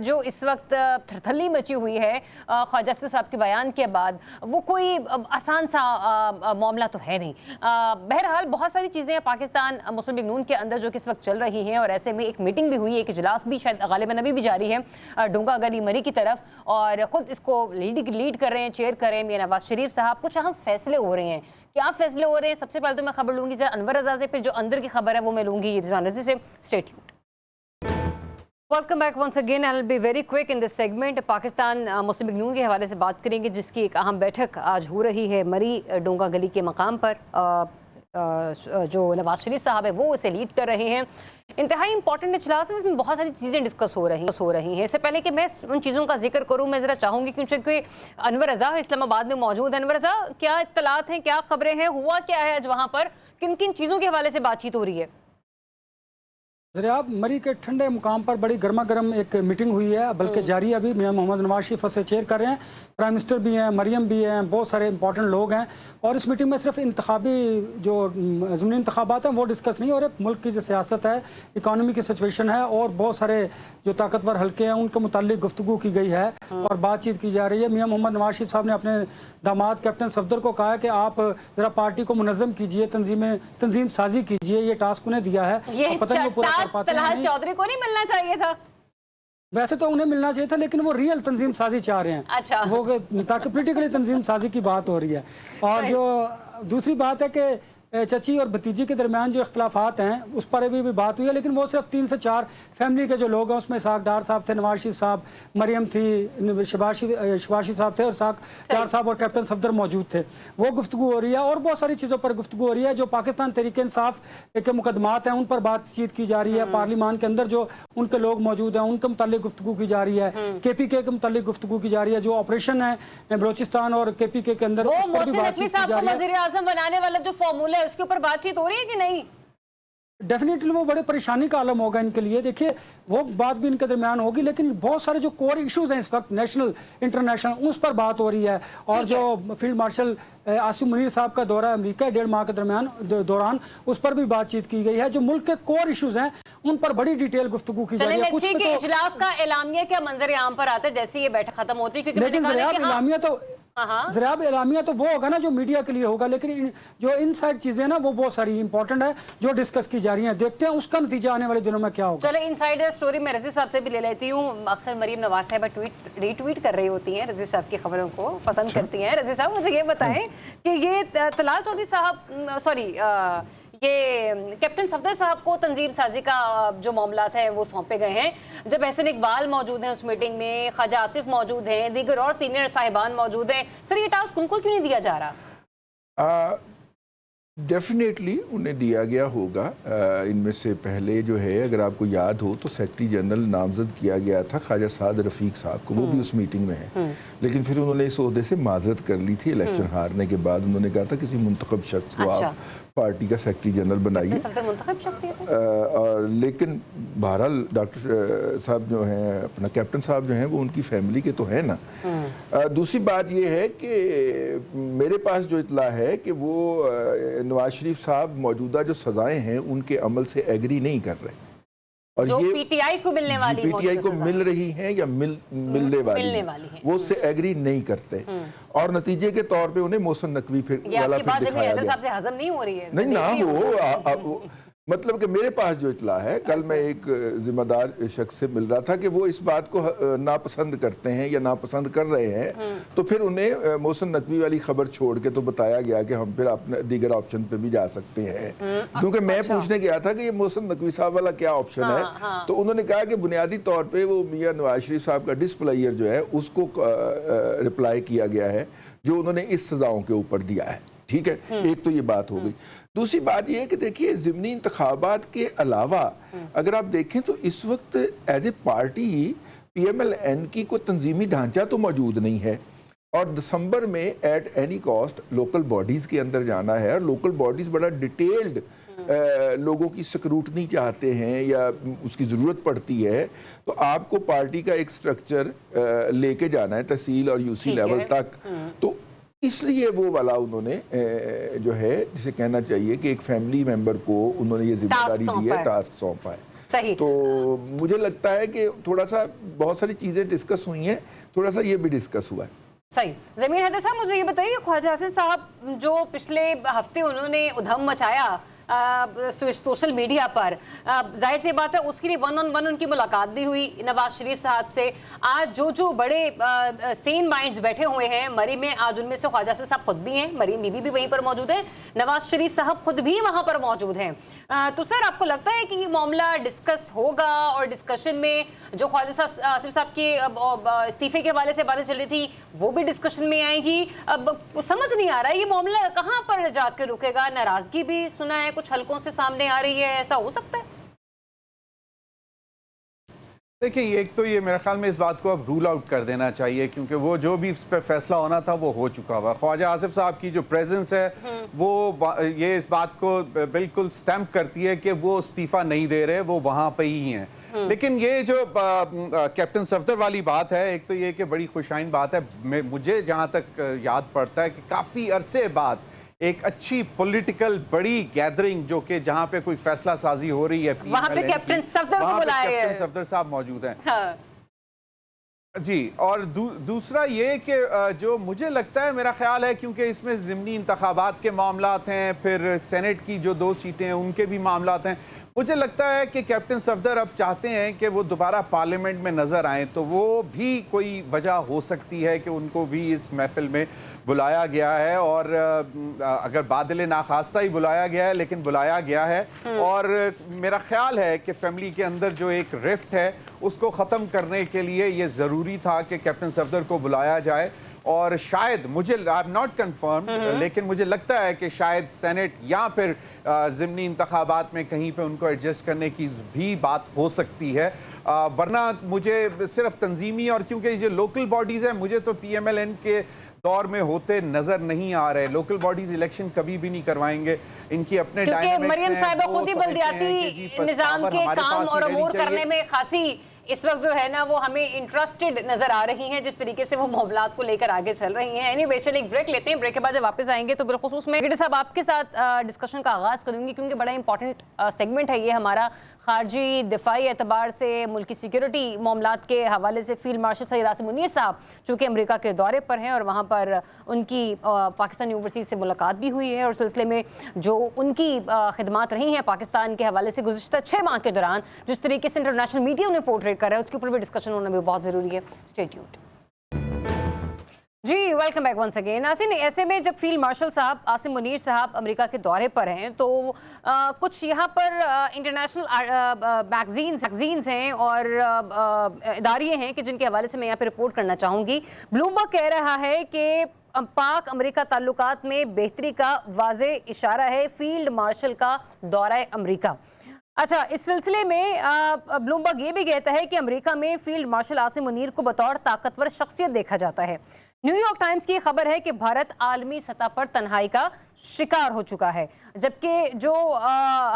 जो इस वक्त थरथली मची हुई है ख्वाजा साहब के बयान के बाद, वो कोई आसान सा मामला तो है नहीं। बहरहाल बहुत सारी चीज़ें पाकिस्तान मुस्लिम लीग नून के अंदर जो कि इस वक्त चल रही हैं, और ऐसे में एक मीटिंग भी हुई है, एक इजलास भी शायद गालिबन अभी भी जारी है डोंगा गली मरी की तरफ, और खुद इसको लीड कर रहे हैं, चेयर कर रहे हैं मियां नवाज शरीफ साहब। कुछ अहम फैसले हो रहे हैं। क्या फैसले हो रहे हैं? सबसे पहले तो मैं खबर लूंगी अनवर रज़ा से, फिर जो अंदर की खबर है वो मैं लूंगी रज़ी से। Stay tuned. Welcome back once again. I will be very quick in this segment. Pakistan Muslim League Noon के हवाले से बात करेंगे, जिसकी एक अहम बैठक आज हो रही है मरी डोंगा गली के मकाम पर। जो नवाज शरीफ साहब है वो इसे लीड कर रहे हैं। इंतहाई इंपॉर्टेंट इजलास है, इसमें बहुत सारी चीज़ें डिस्कस हो रही हैं। इससे पहले कि मैं उन चीज़ों का जिक्र करूं, मैं ज़रा चाहूँगी क्योंकि अनवर रज़ा इस्लामाबाद में मौजूद है। अनवर रज़ा, क्या इत्तलात हैं, क्या खबरें हैं, हुआ क्या है आज वहाँ पर, किन किन चीज़ों के हवाले से बातचीत हो रही है? ज़रियाब मरी के ठंडे मुकाम पर बड़ी गर्मा गर्म एक मीटिंग हुई है, बल्कि जारी अभी। मियां मोहम्मद नवाज शरीफ से चेयर कर रहे हैं, प्राइम मिनिस्टर भी हैं, मरियम भी हैं, बहुत सारे इंपॉर्टेंट लोग हैं। और इस मीटिंग में सिर्फ इंतखाबी जो ज़मीनी इंतखाबात हैं वो डिस्कस नहीं हो रहे, मुल्क की जो सियासत है, इकानमी की सिचुएशन है और बहुत सारे जो ताकतवर हल्के हैं उनके मुतालिक गुफ्तगू की गई है और बातचीत की जा रही है। मियां मोहम्मद नवाज शरीफ साहब ने अपने दामाद कैप्टन सफदर को कहा है कि आप ज़रा पार्टी को मुनज़्ज़म कीजिए, तंजीम साजी कीजिए, ये टास्क उन्हें दिया है। ये पता नहीं वो पूरा कर पाते हैं तलहार नहीं। चौधरी को नहीं मिलना चाहिए था? वैसे तो उन्हें मिलना चाहिए था, लेकिन वो रियल तंजीम साजी चाह रहे हैं। अच्छा। वो ताकि पोलिटिकली तंजीम साजी की बात हो रही है। और जो दूसरी बात है कि चची और भतीजी के दरमियान जो इख्तलाफात हैं उस पर अभी भी बात हुई है, लेकिन वो सिर्फ 3 से 4 फैमिली के जो लोग हैं, उसमें इसाक डार साहब थे, नवाज शरीफ साहब, मरियम थी, शबाशी साहब थे और इसाक डार साहब और कैप्टन सफदर मौजूद थे। वो गुफ्तगू हो रही है और बहुत सारी चीज़ों पर गुफ्तगू हो रही है। जो पाकिस्तान तहरीक इंसाफ के मुकदमात हैं उन पर बातचीत की जा रही है। पार्लियामान के अंदर जो उनके लोग मौजूद हैं उनके मुतालिक गुफ्तगू की जा रही है। KPK के मुतालिक गुफ्तगू की जा रही है। जो ऑपरेशन है बलोचिस्तान और KPK के अंदर, वो उस पर भी मोहसिन नकवी बातचीत की साहब जा को रही है। वजीर आजम बनाने वाला जो फॉर्मूला है उसके ऊपर बातचीत हो रही है कि नहीं? डेफिनेटली वो बड़े परेशानी का आलम होगा इनके लिए। देखिए वो बात भी इनके दरमियान होगी, लेकिन बहुत सारे जो कोर इश्यूज हैं इस वक्त नेशनल इंटरनेशनल, उस पर बात हो रही है। और जो फील्ड मार्शल आसिम मुनीर साहब का दौरा अमेरिका 1.5 माह के दौरान उस पर भी बातचीत की गई है। जो मुल्क के कोर इश्यूज हैं उन पर बड़ी डिटेल गुफ्तगू की जा रही है। कुछ कि इजलास का एलामिया क्या मंजर आम पर आता है जैसे ये बैठक खत्म होती है? क्योंकि लेकिन ज़रियाब एलामिया तो वो होगा ना जो मीडिया के लिए होगा, लेकिन जो इनसाइड चीजें ना वो बहुत सारी इंपॉर्टेंट है जो डिस्कस की जा रही हैं। देखते हैं उसका नतीजा आने वाले दिनों में क्या होगा। चलो इनसाइडर स्टोरी में रज़ी साहब से भी ले लेती हूँ। अक्सर मरीम नवाज साहब रीट्वीट कर रही होती हैं रज़ी साहब की खबरों को, पसंद करती हैं। रज़ी साहब मुझे ये बताएं कि ये तलाल चौधरी साहब ये कैप्टन सफदर साहब को तंजीम साजी का जो मामलात है वो सौंपे गए हैं, जब एहसन इकबाल मौजूद हैं उस मीटिंग में, ख्वाजा आसिफ मौजूद हैं, दीगर और सीनियर साहिबान मौजूद हैं। सर ये टास्क उनको क्यों नहीं दिया जा रहा? डेफिनेटली उन्हें दिया गया होगा। इनमें से पहले जो है, अगर आपको याद हो तो सेक्रेटरी जनरल नामजद किया गया था ख्वाजा साद रफ़ीक साहब को, वो भी उस मीटिंग में है। लेकिन फिर उन्होंने इस ओहदे से माजरत कर ली थी इलेक्शन हारने के बाद। उन्होंने कहा था किसी मुंतखब शख्स को आप पार्टी का सेक्रेटरी जनरल बनाइए। और लेकिन बहरहाल डॉक्टर साहब जो हैं, अपना कैप्टन साहब जो हैं, वो उनकी फैमिली के तो हैं ना। दूसरी बात ये है कि मेरे पास जो इतला है कि वो नवाज शरीफ साहब मौजूदा जो सजाएं हैं उनके अमल से एग्री नहीं कर रहे, और जो ये PTI को मिलने वाली PTI को मिल रही हैं या मिलने वाली हैं, वो उससे एग्री नहीं करते। और नतीजे के तौर पे उन्हें मोहसिन नकवी फिर वाला फिर दिखाया गया। साहब से हजम नहीं हो रही है। नहीं ना, वो मतलब कि मेरे पास जो इतला है, कल मैं एक जिम्मेदार शख्स से मिल रहा था कि वो इस बात को नापसंद करते हैं या नापसंद कर रहे हैं, तो फिर उन्हें मोहसिन नकवी वाली खबर छोड़ के तो बताया गया कि हम फिर अपने दीगर ऑप्शन पे भी जा सकते हैं। क्योंकि मैं पूछने गया था कि ये मोहसिन नकवी साहब वाला क्या ऑप्शन है, तो उन्होंने कहा कि बुनियादी तौर पर वो मियां नवाज शरीफ साहब का डिस्प्लेयर जो है उसको रिप्लाई किया गया है जो उन्होंने इस सजाओं के ऊपर दिया है। ठीक है, एक तो ये बात हो गई। दूसरी बात यह है कि देखिए ज़िमनी इंतखाबात के अलावा अगर आप देखें तो इस वक्त एज ए पार्टी PMLN की कोई तंजीमी ढांचा तो मौजूद नहीं है, और दिसंबर में at any cost local bodies के अंदर जाना है, और लोकल बॉडीज़ बड़ा डिटेल्ड लोगों की स्क्रूटनी चाहते हैं या उसकी ज़रूरत पड़ती है, तो आपको पार्टी का एक स्ट्रक्चर लेके जाना है तहसील और UC लेवल तक। तो इसलिए वो वाला उन्होंने जो है, जिसे कहना चाहिए कि एक फैमिली मेंबर को उन्होंने ये जिम्मेदारी दी है, टास्क सौंपा है। सही। तो मुझे लगता है कि थोड़ा सा बहुत सारी चीज़ें डिस्कस हुई हैं, थोड़ा सा ये भी डिस्कस हुआ है। सही। ज़मीर हैदर साहब मुझे ये बताइए, ख्वाजा आसिफ साहब जो पिछले हफ्ते उन्होंने उधम मचाया सोशल मीडिया पर, जाहिर सी बात है उसके लिए 1-on-1 उनकी मुलाकात भी हुई नवाज शरीफ साहब से। आज जो बड़े सेन माइंड्स बैठे हुए हैं मरी में, आज उनमें से ख्वाजा आसिफ साहब खुद भी हैं, मरी बीबी भी वहीं पर मौजूद है, नवाज शरीफ साहब खुद भी वहां पर मौजूद हैं। तो सर आपको लगता है कि ये मामला डिस्कस होगा, और डिस्कशन में जो ख्वाजा आसिफ साहब के इस्तीफे के हवाले से बातें चल रही थी वो भी डिस्कशन में आएगी? अब समझ नहीं आ रहा है ये मामला कहाँ पर जाकर रुकेगा। नाराजगी भी सुना है कुछ हलकों से सामने आ रही है, ऐसा हो सकता है? देखिए, एक तो ये मेरे ख्याल में इस बात को अब रूल आउट कर देना चाहिए, क्योंकि वो जो भी इस पर फैसला होना था वो हो चुका हुआ। ख्वाजा आसिफ साहब की जो प्रेजेंस है वो ये इस बात को बिल्कुल स्टैम्प करती है कि वो इस्तीफा नहीं दे रहे, वो वहाँ पे ही हैं। लेकिन ये जो कैप्टन सफदर वाली बात है, एक तो ये कि बड़ी खुशाइन बात है। मुझे जहाँ तक याद पड़ता है कि काफ़ी अरसे बाद एक अच्छी पॉलिटिकल बड़ी गैदरिंग जो कि जहां पे कोई फैसला साजी हो रही है, वहां पे कैप्टन सफदर को बुलाया गया है। कैप्टन सफदर साहब मौजूद हैं। हाँ। जी, और दूसरा ये कि जो मुझे लगता है, मेरा ख्याल है, क्योंकि इसमें ज़िमनी इंतखाबात के मामलात हैं, फिर सेनेट की जो 2 सीटें हैं उनके भी मामलात हैं, मुझे लगता है कि कैप्टन सफदर अब चाहते हैं कि वो दोबारा पार्लियामेंट में नज़र आएँ। तो वो भी कोई वजह हो सकती है कि उनको भी इस महफिल में बुलाया गया है, और अगर बादल नाखास्ता ही बुलाया गया है, लेकिन बुलाया गया है। और मेरा ख्याल है कि फैमिली के अंदर जो एक रिफ्ट है उसको ख़त्म करने के लिए ये ज़रूरी था कि कैप्टन सफदर को बुलाया जाए। और शायद, मुझे आई एम नॉट कन्फर्म, लेकिन मुझे लगता है कि शायद सेनेट या फिर ज़िमनी इंतखाबात में कहीं पे उनको एडजस्ट करने की भी बात हो सकती है। वरना मुझे सिर्फ तंजीमी, और क्योंकि ये लोकल बॉडीज़ हैं, मुझे तो PMLN के दौर में होते नजर नहीं आ रहे। लोकल बॉडीज इलेक्शन कभी भी नहीं करवाएंगे, इनकी अपने क्योंकि मरियम साहिबा खुद ही बल्दियाती निजाम के काम और अमूर करने में खासी इस वक्त जो है ना वो हमें इंटरेस्टेड नजर आ रही हैं, जिस तरीके से वो मामलात को लेकर आगे चल रही हैं। एनीवे, चलिए एक ब्रेक लेते हैं। ब्रेक के बाद जब वापस आएंगे तो बिलखुसूस मैं ब्रिगेडियर साहब आपके साथ डिस्कशन का आगाज़ करूंगी, क्योंकि बड़ा इंपॉर्टेंट सेगमेंट है ये हमारा। खारजी दिफाई एतबार से मुल्की सिक्योरिटी मामलात के हवाले से फील्ड मार्शल सैयद आसिम मुनीर साहब चूँकि अमेरिका के दौरे पर हैं और वहाँ पर उनकी पाकिस्तानी ओवरसीज़ से मुलाकात भी हुई है, और सिलसिले में जो उनकी खिदमात रही हैं पाकिस्तान के हवाले से गुज़िश्ता 6 माह के दौरान, जिस तरीके से इंटरनेशनल मीडिया उन्हें पोर्ट्रेट कर रहा है, उसके ऊपर भी डिस्कशन होना भी बहुत ज़रूरी है। Stay tuned. जी, वेलकम बैक वंस अगेन। नाज़रीन, ऐसे में जब फील्ड मार्शल साहब आसिम मुनीर साहब अमेरिका के दौरे पर हैं तो कुछ यहाँ पर इंटरनेशनल मैगजीन्स हैं और इदारे हैं कि जिनके हवाले से मैं यहाँ पे रिपोर्ट करना चाहूँगी। ब्लूमबर्ग कह रहा है कि पाक अमेरिका ताल्लुकात में बेहतरी का वाज़े इशारा है फील्ड मार्शल का दौरा अमेरिका। अच्छा, इस सिलसिले में ब्लूमबर्ग ये भी कहता है कि अमेरिका में फील्ड मार्शल आसिम मुनीर को बतौर ताकतवर शख्सियत देखा जाता है। न्यूयॉर्क टाइम्स की खबर है कि भारत आलमी सतह पर तन्हाई का शिकार हो चुका है, जबकि जो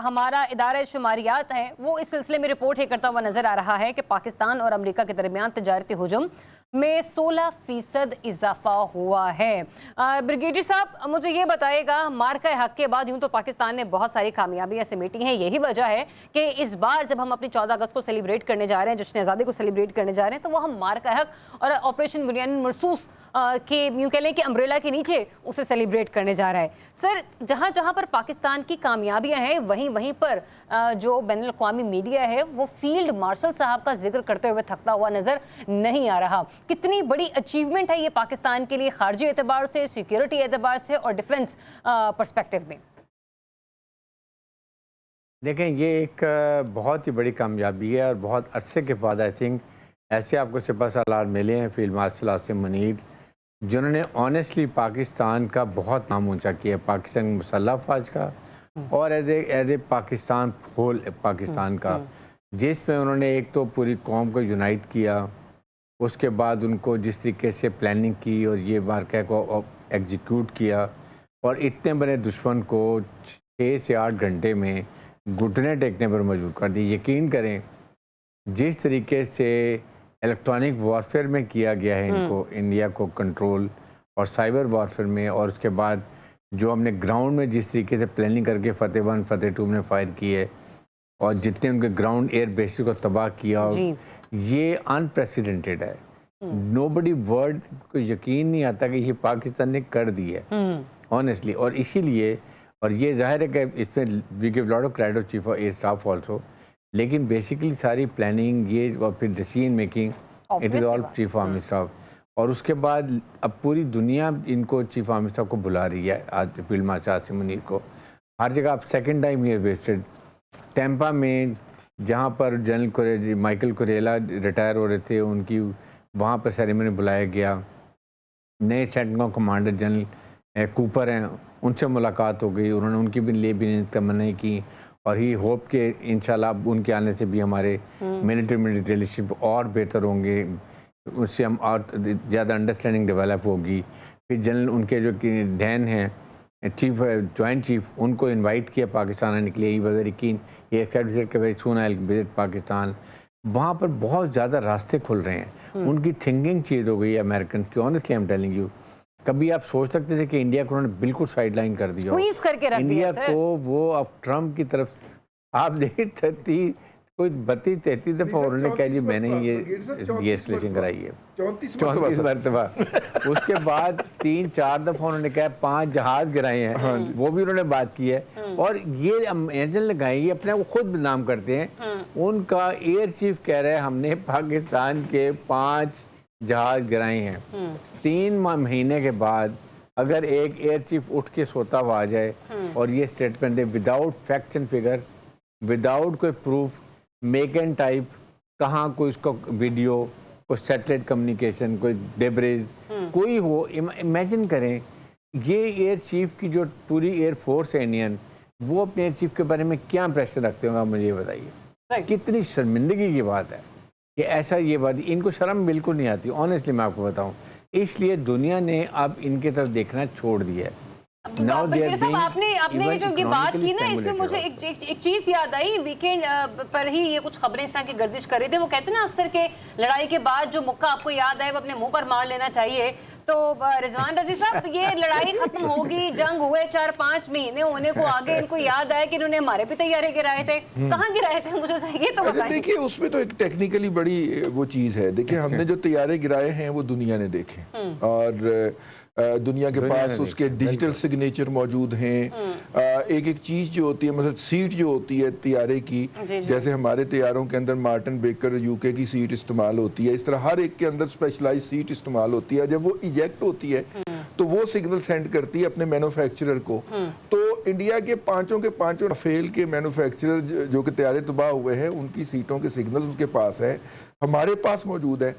हमारा इदारा शुमारियात है वो इस सिलसिले में रिपोर्ट ही करता हुआ नजर आ रहा है कि पाकिस्तान और अमेरिका के दरमियान तजारती हुजूम में 16% इजाफा हुआ है। ब्रिगेडियर साहब, मुझे ये बताएगा, मार्का हक के बाद यूं तो पाकिस्तान ने बहुत सारी कामयाबियां समेटी हैं, यही वजह है कि इस बार जब हम अपनी 14 अगस्त को सेलिब्रेट करने जा रहे हैं, जश्न आज़ादी को सेलिब्रेट करने जा रहे हैं, तो वो हम मार्का हक और ऑपरेशन बुनियादी मरसूस के यूं कह लें कि अम्ब्रेला के नीचे उसे सेलिब्रेट करने जा रहा है। सर, जहाँ जहाँ पर पाकिस्तान की कामयाबियां हैं वहीं वहीं पर जो बैनुल अक़वामी मीडिया है वो फील्ड मार्शल साहब का जिक्र करते हुए थकता हुआ नजर नहीं आ रहा। कितनी बड़ी अचीवमेंट है ये पाकिस्तान के लिए, खारजी एतबार से, सिक्योरिटी एतबार से और डिफेंस पर्सपेक्टिव में? देखें, ये एक बहुत ही बड़ी कामयाबी है और बहुत अरसे के बाद आई थिंक ऐसे आपको सिपहसालार मिले हैं फील्ड मार्शल आसिम मुनीर, जिन्होंने ऑनेस्टली पाकिस्तान का बहुत नाम ऊंचा किया, पाकिस्तान मुसल्लह अफवाज का और as a Pakistan whole Pakistan का, जिसमें उन्होंने एक तो पूरी कौम को यूनाइट किया, उसके बाद उनको जिस तरीके से प्लानिंग की और ये वाक़या को एग्जीक्यूट किया और इतने बड़े दुश्मन को 6 से 8 घंटे में घुटने टेकने पर मजबूर कर दी। यकीन करें जिस तरीके से इलेक्ट्रॉनिक वॉरफेयर में किया गया है इनको, इंडिया को कंट्रोल और साइबर वॉरफेयर में, और उसके बाद जो हमने ग्राउंड में जिस तरीके से प्लानिंग करके फतेह 1 फतेह 2 में फायर किए और जितने उनके ग्राउंड एयर बेसिस को तबाह किया, ये अनप्रेसिडेंटेड है। नोबडी वर्ल्ड को यकीन नहीं आता कि ये पाकिस्तान ने कर दी है ऑनेस्टली। और इसीलिए, और ये जाहिर है कि इसमें we give lot of credit chief of air staff also, लेकिन बेसिकली सारी प्लानिंग ये और फिर decision making it is all chief of army staff. और उसके बाद अब पूरी दुनिया इनको चीफ आर्मी स्टाफ को बुला रही है, आज फील्ड मार्शल आसिम मुनीर को हर जगह। अब सेकेंड टाइम ये वेस्टेड टेम्पा में, जहाँ पर जनरल माइकल कुरेला रिटायर हो रहे थे, उनकी वहाँ पर सेरेमनी बुलाया गया। नए सेंट्रल कमांडर जनरल कूपर हैं, उनसे मुलाकात हो गई, उन्होंने उनकी भी लिए भी तमन्नाएं की और ही होप के इंशाल्लाह उनके आने से भी हमारे मिलिट्री मिलिट्री रिलेशनशिप और बेहतर होंगे, उससे हम और ज़्यादा अंडरस्टैंडिंग डेवलप होगी। फिर जनरल उनके जो कि डैन हैं चीफ जॉइंट चीफ, उनको इनवाइट किया पाकिस्तान आने के लिए। ही वज़ीर कीन ये एक्सपेक्ट विजिट के सून आई विजिट पाकिस्तान। वहाँ पर बहुत ज़्यादा रास्ते खुल रहे हैं, उनकी थिंकिंग चेंज हो गई है अमेरिकन की। Honestly I am telling you, कभी आप सोच सकते थे कि इंडिया को उन्होंने बिल्कुल साइडलाइन कर दिया, स्क्वीज करके रख इंडिया दिया को वो अब ट्रम्प की तरफ आप देखिए कोई 32-33 दफा उन्होंने कह जी मैंने ये इंस्टॉलेशन कराई है 34 मरतबा। उसके बाद 3-4 दफा उन्होंने कहा 5 जहाज गिराए हैं, वो भी उन्होंने बात की है। और ये इमेजिन लगाए, ये अपने आप को खुद बदनाम करते हैं। उनका एयर चीफ कह रहा है हमने पाकिस्तान के 5 जहाज गिराए हैं। 3 महीने के बाद अगर एक एयर चीफ उठ के सोता हुआ आ जाए और ये statement they without facts and figure, without कोई प्रूफ, मेक एंड टाइप, कहाँ कोई उसका वीडियो, कोई सैटेलाइट कम्युनिकेशन, कोई डेब्रिज कोई हो, इमेजिन करें ये एयर चीफ की जो पूरी एयर फोर्स है इंडियन, वो अपने एयर चीफ के बारे में क्या इंप्रेशन रखते होंगे, आप मुझे ये बताइए। कितनी शर्मिंदगी की बात है कि ऐसा ये बात, इनको शर्म बिल्कुल नहीं आती। ऑनेस्टली मैं आपको बताऊं, इसलिए दुनिया ने अब इनके तरफ देखना छोड़ दिया है। आपने जो ये बात की ना, इसमें मुझे एक चीज याद आई। वीकेंड पर ही ये कुछ खबरें इस तरह की गर्दिश कर रहे थे। वो कहते हैं ना अक्सर के लड़ाई के बाद जो मुक्का आपको याद आए वो अपने मुंह पर मार लेना चाहिए। तो रिजवान रजी साहब, ये लड़ाई खत्म होगी, जंग हुए 4-5 महीने होने को आगे, इनको याद आया कि इन्होंने हमारे भी तैयारे गिराए थे। कहाँ गिराए थे मुझे ये तो बताइए। देखिए उसमें तो एक टेक्निकली बड़ी वो चीज़ है। देखिए हमने जो तैयारे गिराए हैं वो दुनिया ने देखे, और दुनिया के पास उसके डिजिटल सिग्नेचर मौजूद हैं। एक एक चीज़ जो होती है, मतलब सीट जो होती है तैयारे की, जैसे हमारे तैयारों के अंदर मार्टिन बेकर यूके की सीट इस्तेमाल होती है, इस तरह हर एक के अंदर स्पेशलाइज सीट इस्तेमाल होती है। जब वो इजेक्ट होती है तो वो सिग्नल सेंड करती है अपने मैन्युफैक्चरर को। तो इंडिया के पांचों फेल के मैन्युफैक्चरर जो कि तैयारे तबाह हुए हैं, उनकी सीटों के सिग्नल उनके पास है, हमारे पास मौजूद है।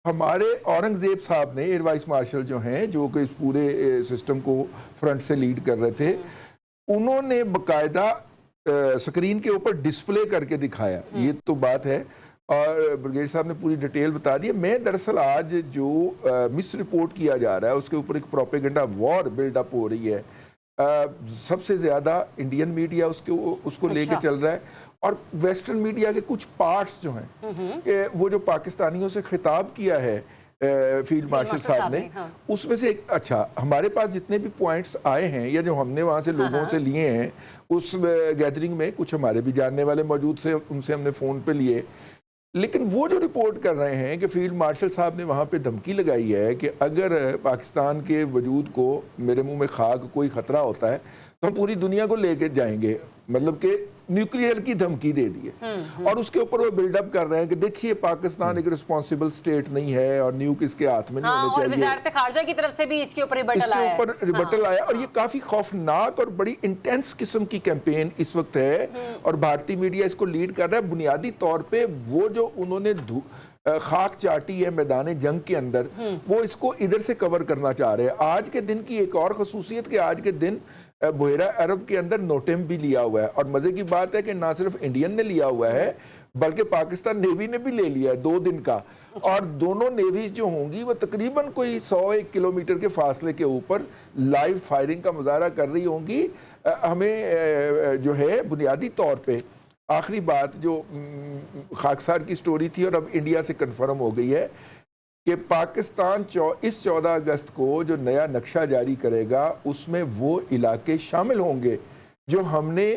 हमारे औरंगजेब साहब ने, एयर वाइस मार्शल जो हैं, जो कि इस पूरे सिस्टम को फ्रंट से लीड कर रहे थे, उन्होंने बकायदा स्क्रीन के ऊपर डिस्प्ले करके दिखाया। ये तो बात है, और ब्रिगेड साहब ने पूरी डिटेल बता दी है। मैं दरअसल आज जो मिस रिपोर्ट किया जा रहा है उसके ऊपर एक प्रोपेगेंडा वॉर बिल्डअप हो रही है। सबसे ज़्यादा इंडियन मीडिया उसको लेके चल रहा है, और वेस्टर्न मीडिया के कुछ पार्ट्स जो हैं, वो जो पाकिस्तानियों से खिताब किया है फील्ड मार्शल साहब ने, उसमें से एक, अच्छा हमारे पास जितने भी पॉइंट्स आए हैं या जो हमने वहाँ से लोगों से लिए हैं उस गैदरिंग में, कुछ हमारे भी जानने वाले मौजूद से, उनसे हमने फ़ोन पे लिए। लेकिन वो जो रिपोर्ट कर रहे हैं कि फील्ड मार्शल साहब ने वहाँ पे धमकी लगाई है कि अगर पाकिस्तान के वजूद को, मेरे मुंह में खाक, कोई ख़तरा होता है तो हम पूरी दुनिया को लेके जाएंगे, मतलब कि न्यूक्लियर की धमकी दे दी है। और उसके ऊपर वो बिल्डअप कर रहे हैं कि देखिए पाकिस्तान एक रिस्पॉन्सिबल स्टेट नहीं है और न्यूक इसके हाथ में नहीं होने चाहिए। और वज़ारत ख़ारजा की तरफ से भी इसके ऊपर रिबटल आया, और ये काफी खौफनाक और बड़ी इंटेंस किस्म की कैंपेन इस वक्त है, और भारतीय मीडिया इसको लीड कर रहा है। बुनियादी तौर पे वो जो उन्होंने खाक चाटी है मैदान जंग के अंदर, वो इसको इधर से कवर करना चाह रहे हैं। आज के दिन की एक और खसूसियत कि आज के दिन बुहेरा अरब के अंदर नोटेम भी लिया हुआ है, और मजे की बात है कि ना सिर्फ इंडियन ने लिया हुआ है बल्कि पाकिस्तान नेवी ने भी ले लिया है 2 दिन का। और दोनों नेवीज जो होंगी वो तकरीबन कोई 100-1 किलोमीटर के फासले के ऊपर लाइव फायरिंग का मुजाहरा कर रही होंगी। हमें जो है बुनियादी तौर पे आखिरी बात जो खाकसार की स्टोरी थी और अब इंडिया से कन्फर्म हो गई है कि पाकिस्तान इस 14 अगस्त को जो नया नक्शा जारी करेगा उसमें वो इलाके शामिल होंगे जो हमने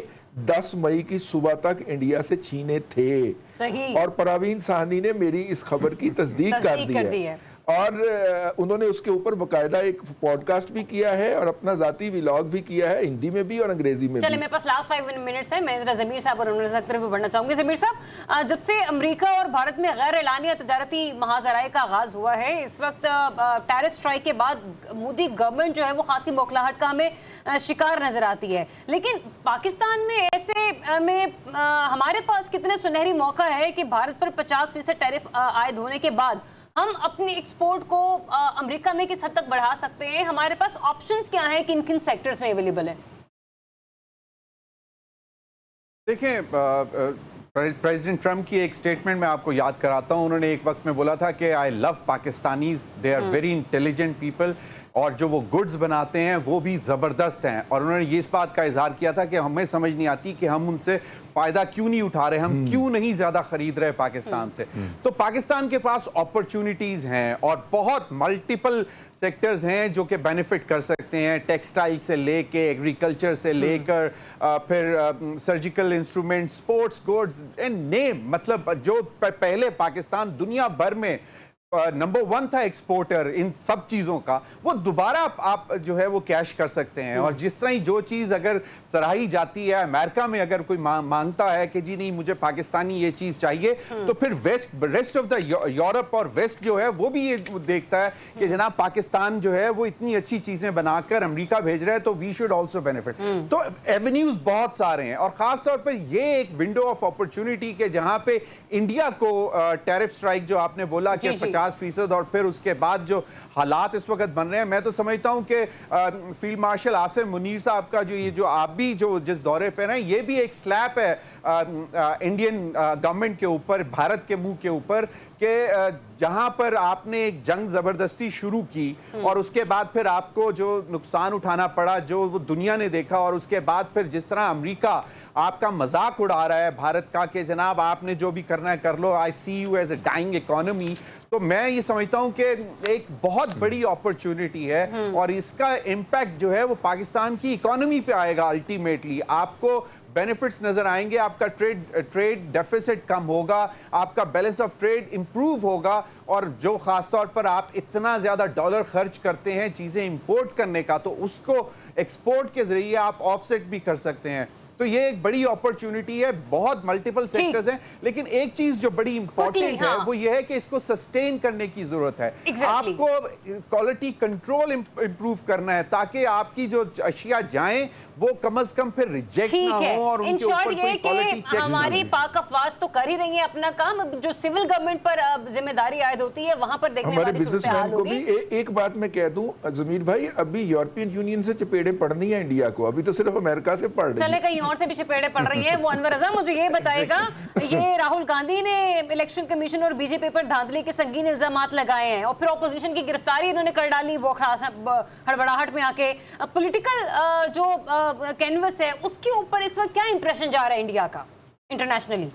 10 मई की सुबह तक इंडिया से छीने थे। सही। और परवीन साहनी ने मेरी इस खबर की तस्दीक कर दी है। और उन्होंने उसके ऊपर बाकायदा एक पॉडकास्ट भी किया है और अपना जाती व्लॉग भी किया है, हिंदी में भी और अंग्रेजी में भी। चलिए, मेरे पास लास्ट 5 मिनट्स है, मैं जरा जमीर साहब और उमर तरफ बढ़ना चाहूंगी। जमीर साहब, जब से अमेरिका और भारत में गैर एलानिया तजारती महाजराए का आगाज हुआ है, इस वक्त टेररिस्ट स्ट्राइक के बाद मोदी गवर्नमेंट जो है वो खासी बौखलाहट का हमें शिकार नजर आती है। लेकिन पाकिस्तान में ऐसे में हमारे पास कितने सुनहरी मौका है कि भारत पर 50% टैरिफ आयद होने के बाद हम अपनी एक्सपोर्ट को अमेरिका में किस हद तक बढ़ा सकते हैं? हमारे पास ऑप्शंस क्या हैं, किन किन सेक्टर्स में अवेलेबल है? देखें, प्रेसिडेंट ट्रम्प की एक स्टेटमेंट मैं आपको याद कराता हूं। उन्होंने एक वक्त में बोला था कि I love Pakistanis, they are very intelligent people, और जो वो गुड्स बनाते हैं वो भी ज़बरदस्त हैं। और उन्होंने ये इस बात का इजहार किया था कि हमें समझ नहीं आती कि हम उनसे फ़ायदा क्यों नहीं उठा रहे, हम क्यों नहीं ज़्यादा ख़रीद रहे पाकिस्तान से। तो पाकिस्तान के पास अपॉर्चुनिटीज़ हैं और बहुत मल्टीपल सेक्टर्स हैं जो कि बेनिफिट कर सकते हैं, टेक्सटाइल से लेके एग्रीकल्चर से लेकर फिर surgical instrument, sports goods and name, मतलब जो पहले पाकिस्तान दुनिया भर में नंबर 1 था एक्सपोर्टर इन सब चीज़ों का, वो दोबारा आप जो है वो कैश कर सकते हैं। और जिस तरह ही जो चीज़ अगर सराही जाती है, अमेरिका में अगर कोई मांगता है कि जी नहीं मुझे पाकिस्तानी ये चीज़ चाहिए, तो फिर रेस्ट ऑफ द यूरोप और वेस्ट जो है वो भी ये देखता है कि जनाब पाकिस्तान जो है वो इतनी अच्छी चीज़ें बनाकर अमेरिका भेज रहा है, तो वी शुड ऑल्सो बेनिफिट। तो एवेन्यूज बहुत सारे हैं और ख़ास तौर पर ये एक विंडो ऑफ अपॉर्चुनिटी के जहाँ पे इंडिया को टैरिफ स्ट्राइक जो आपने बोला कि 50% और फिर उसके बाद जो हालात इस वक्त बन रहे हैं, मैं तो समझता हूं कि फील्ड मार्शल आसिम मुनीर साहब का जो ये जो आप भी जो जिस दौरे पे हैं, ये भी एक स्लैप है इंडियन गवर्नमेंट के ऊपर, भारत के मुंह के ऊपर, कि जहां पर आपने एक जंग जबरदस्ती शुरू की और उसके बाद फिर आपको जो नुकसान उठाना पड़ा जो वो दुनिया ने देखा, और उसके बाद फिर जिस तरह अमेरिका आपका मजाक उड़ा रहा है भारत का कि जनाब आपने जो भी करना है कर लो, I see you as a dying economy, तो मैं ये समझता हूं कि एक बहुत बड़ी अपॉर्चुनिटी है और इसका इम्पैक्ट जो है वो पाकिस्तान की इकोनॉमी पे आएगा। अल्टीमेटली आपको बेनिफिट्स नजर आएंगे, आपका ट्रेड डेफिसिट कम होगा, आपका बैलेंस ऑफ ट्रेड इंप्रूव होगा, और जो खास तौर पर आप इतना ज्यादा डॉलर खर्च करते हैं चीजें इंपोर्ट करने का, तो उसको एक्सपोर्ट के जरिए आप ऑफसेट भी कर सकते हैं। तो ये एक बड़ी अपॉर्चुनिटी है, बहुत मल्टीपल सेक्टर्स हैं, लेकिन एक चीज जो बड़ी इंपॉर्टेंट है वो ये है कि इसको सस्टेन करने की जरूरत है। आपको क्वालिटी कंट्रोल इंप्रूव करना है ताकि आपकी जो अशिया जाएं वो कम से कम फिर रिजेक्ट ना हो और उनके ऊपर कोई क्वालिटी चेक। हमारी पाक अफवाज तो कर ही रही है अपना काम, जो सिविल गवर्नमेंट पर जिम्मेदारी आयद होती है वहां पर देखने हमारे वाली बिजनेसमैन को भी एक बात मैं कह दूं जमीर भाई, अभी यूरोपियन यूनियन से चपेड़े पड़नी है इंडिया को, अभी तो सिर्फ अमेरिका से पड़ रही है। कहीं और से भी चपेड़े पड़ रही हैं। वो अनवर रजा मुझे ये बताएगा, ये राहुल गांधी ने इलेक्शन कमीशन और बीजेपी पर धांधली के संगीन इल्जामात लगाए हैं और फिर ऑपोजिशन की गिरफ्तारी इन्होंने कर डाली वो हड़बड़ाहट में आके। पॉलिटिकल जो कैनवस है उसके ऊपर इस वक्त क्या इंप्रेशन जा रहा है इंडिया का इंटरनेशनली?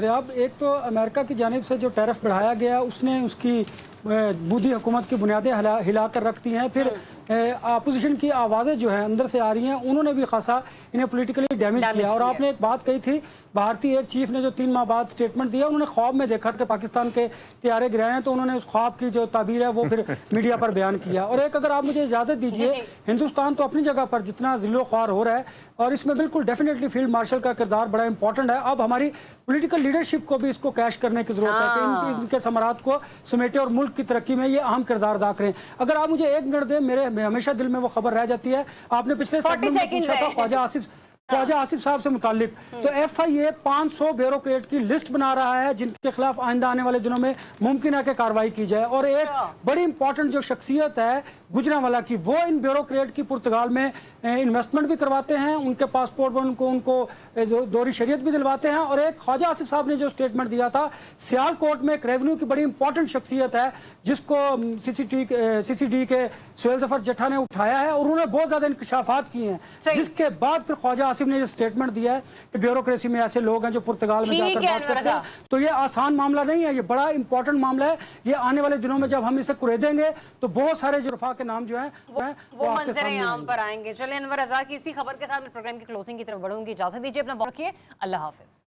अब एक तो अमेरिका की जानिब से जो टैरिफ बढ़ाया गया उसने उसकी मोदी हुकूमत की बुनियादें हिला कर रख दी हैं। फिर अपोजिशन की आवाज़ें जो हैं अंदर से आ रही हैं, उन्होंने भी खासा इन्हें पॉलिटिकली डैमेज किया। और आपने एक बात कही थी, भारतीय एयर चीफ ने जो 3 माह बाद स्टेटमेंट दिया, उन्होंने ख्वाब में देखा कि पाकिस्तान के तैयारे गिराए हैं, तो उन्होंने उस ख्वाब की जो ताबीर है वो फिर मीडिया पर बयान किया। और एक अगर आप मुझे इजाज़त दीजिए, हिंदुस्तान तो अपनी जगह पर जितना ज़िल्लो ख्वार हो रहा है और इसमें बिल्कुल डेफिनेटली फील्ड मार्शल का किरदार बड़ा इंपॉर्टेंट है। अब हमारी पॉलिटिकल लीडरशिप को भी इसको कैश करने की जरूरत है कि इनके समारात को समेटे और मुल्क की तरक्की में ये अहम किरदार अदा करें। अगर आप मुझे 1 मिनट दें, मेरे हमेशा दिल में वो खबर रह जाती है, आपने पिछले सेगमेंट में पूछा था ख्वाजा आसिफ साहब से मुतालिक, तो FIA 500 ब्यूरोक्रेट की लिस्ट बना रहा है जिनके खिलाफ आइंदा आने वाले दिनों में मुमकिन है कि कार्रवाई की जाए। और एक बड़ी इंपॉर्टेंट जो शख्सियत है गुजरांवाला की, वो इन ब्यूरोक्रेट की पुर्तगाल में इन्वेस्टमेंट भी करवाते हैं, उनके पासपोर्ट पर उनको दोहरी शरीयत भी दिलवाते हैं। और एक ख्वाजा आसिफ साहब ने जो स्टेटमेंट दिया था, सियालकोट में एक रेवेन्यू की बड़ी इंपॉर्टेंट शख्सियत है जिसको CCD के सुहेल जफर जट्टा ने उठाया है और उन्होंने बहुत ज्यादा इंकशाफात किए हैं, जिसके बाद फिर ख्वाजा आसिफ ने ये स्टेटमेंट दिया है कि ब्यूरोक्रेसी में ऐसे लोग हैं जो पुर्तगाल में जाकर बात करते हैं। तो ये आसान मामला नहीं है, ये बड़ा इंपॉर्टेंट मामला है। ये आने वाले दिनों में जब हम इसे कुरेदेंगे तो बहुत सारे जुर्फा के नाम जो है वो मंजर आम पर आएंगे। चलिए अनवर रजा की इसी खबर के साथ प्रोग्राम की क्लोजिंग की तरफ बढ़ूंगी, इजाजत दीजिए, अपना बहुत रखिए, अल्लाह हाफिज।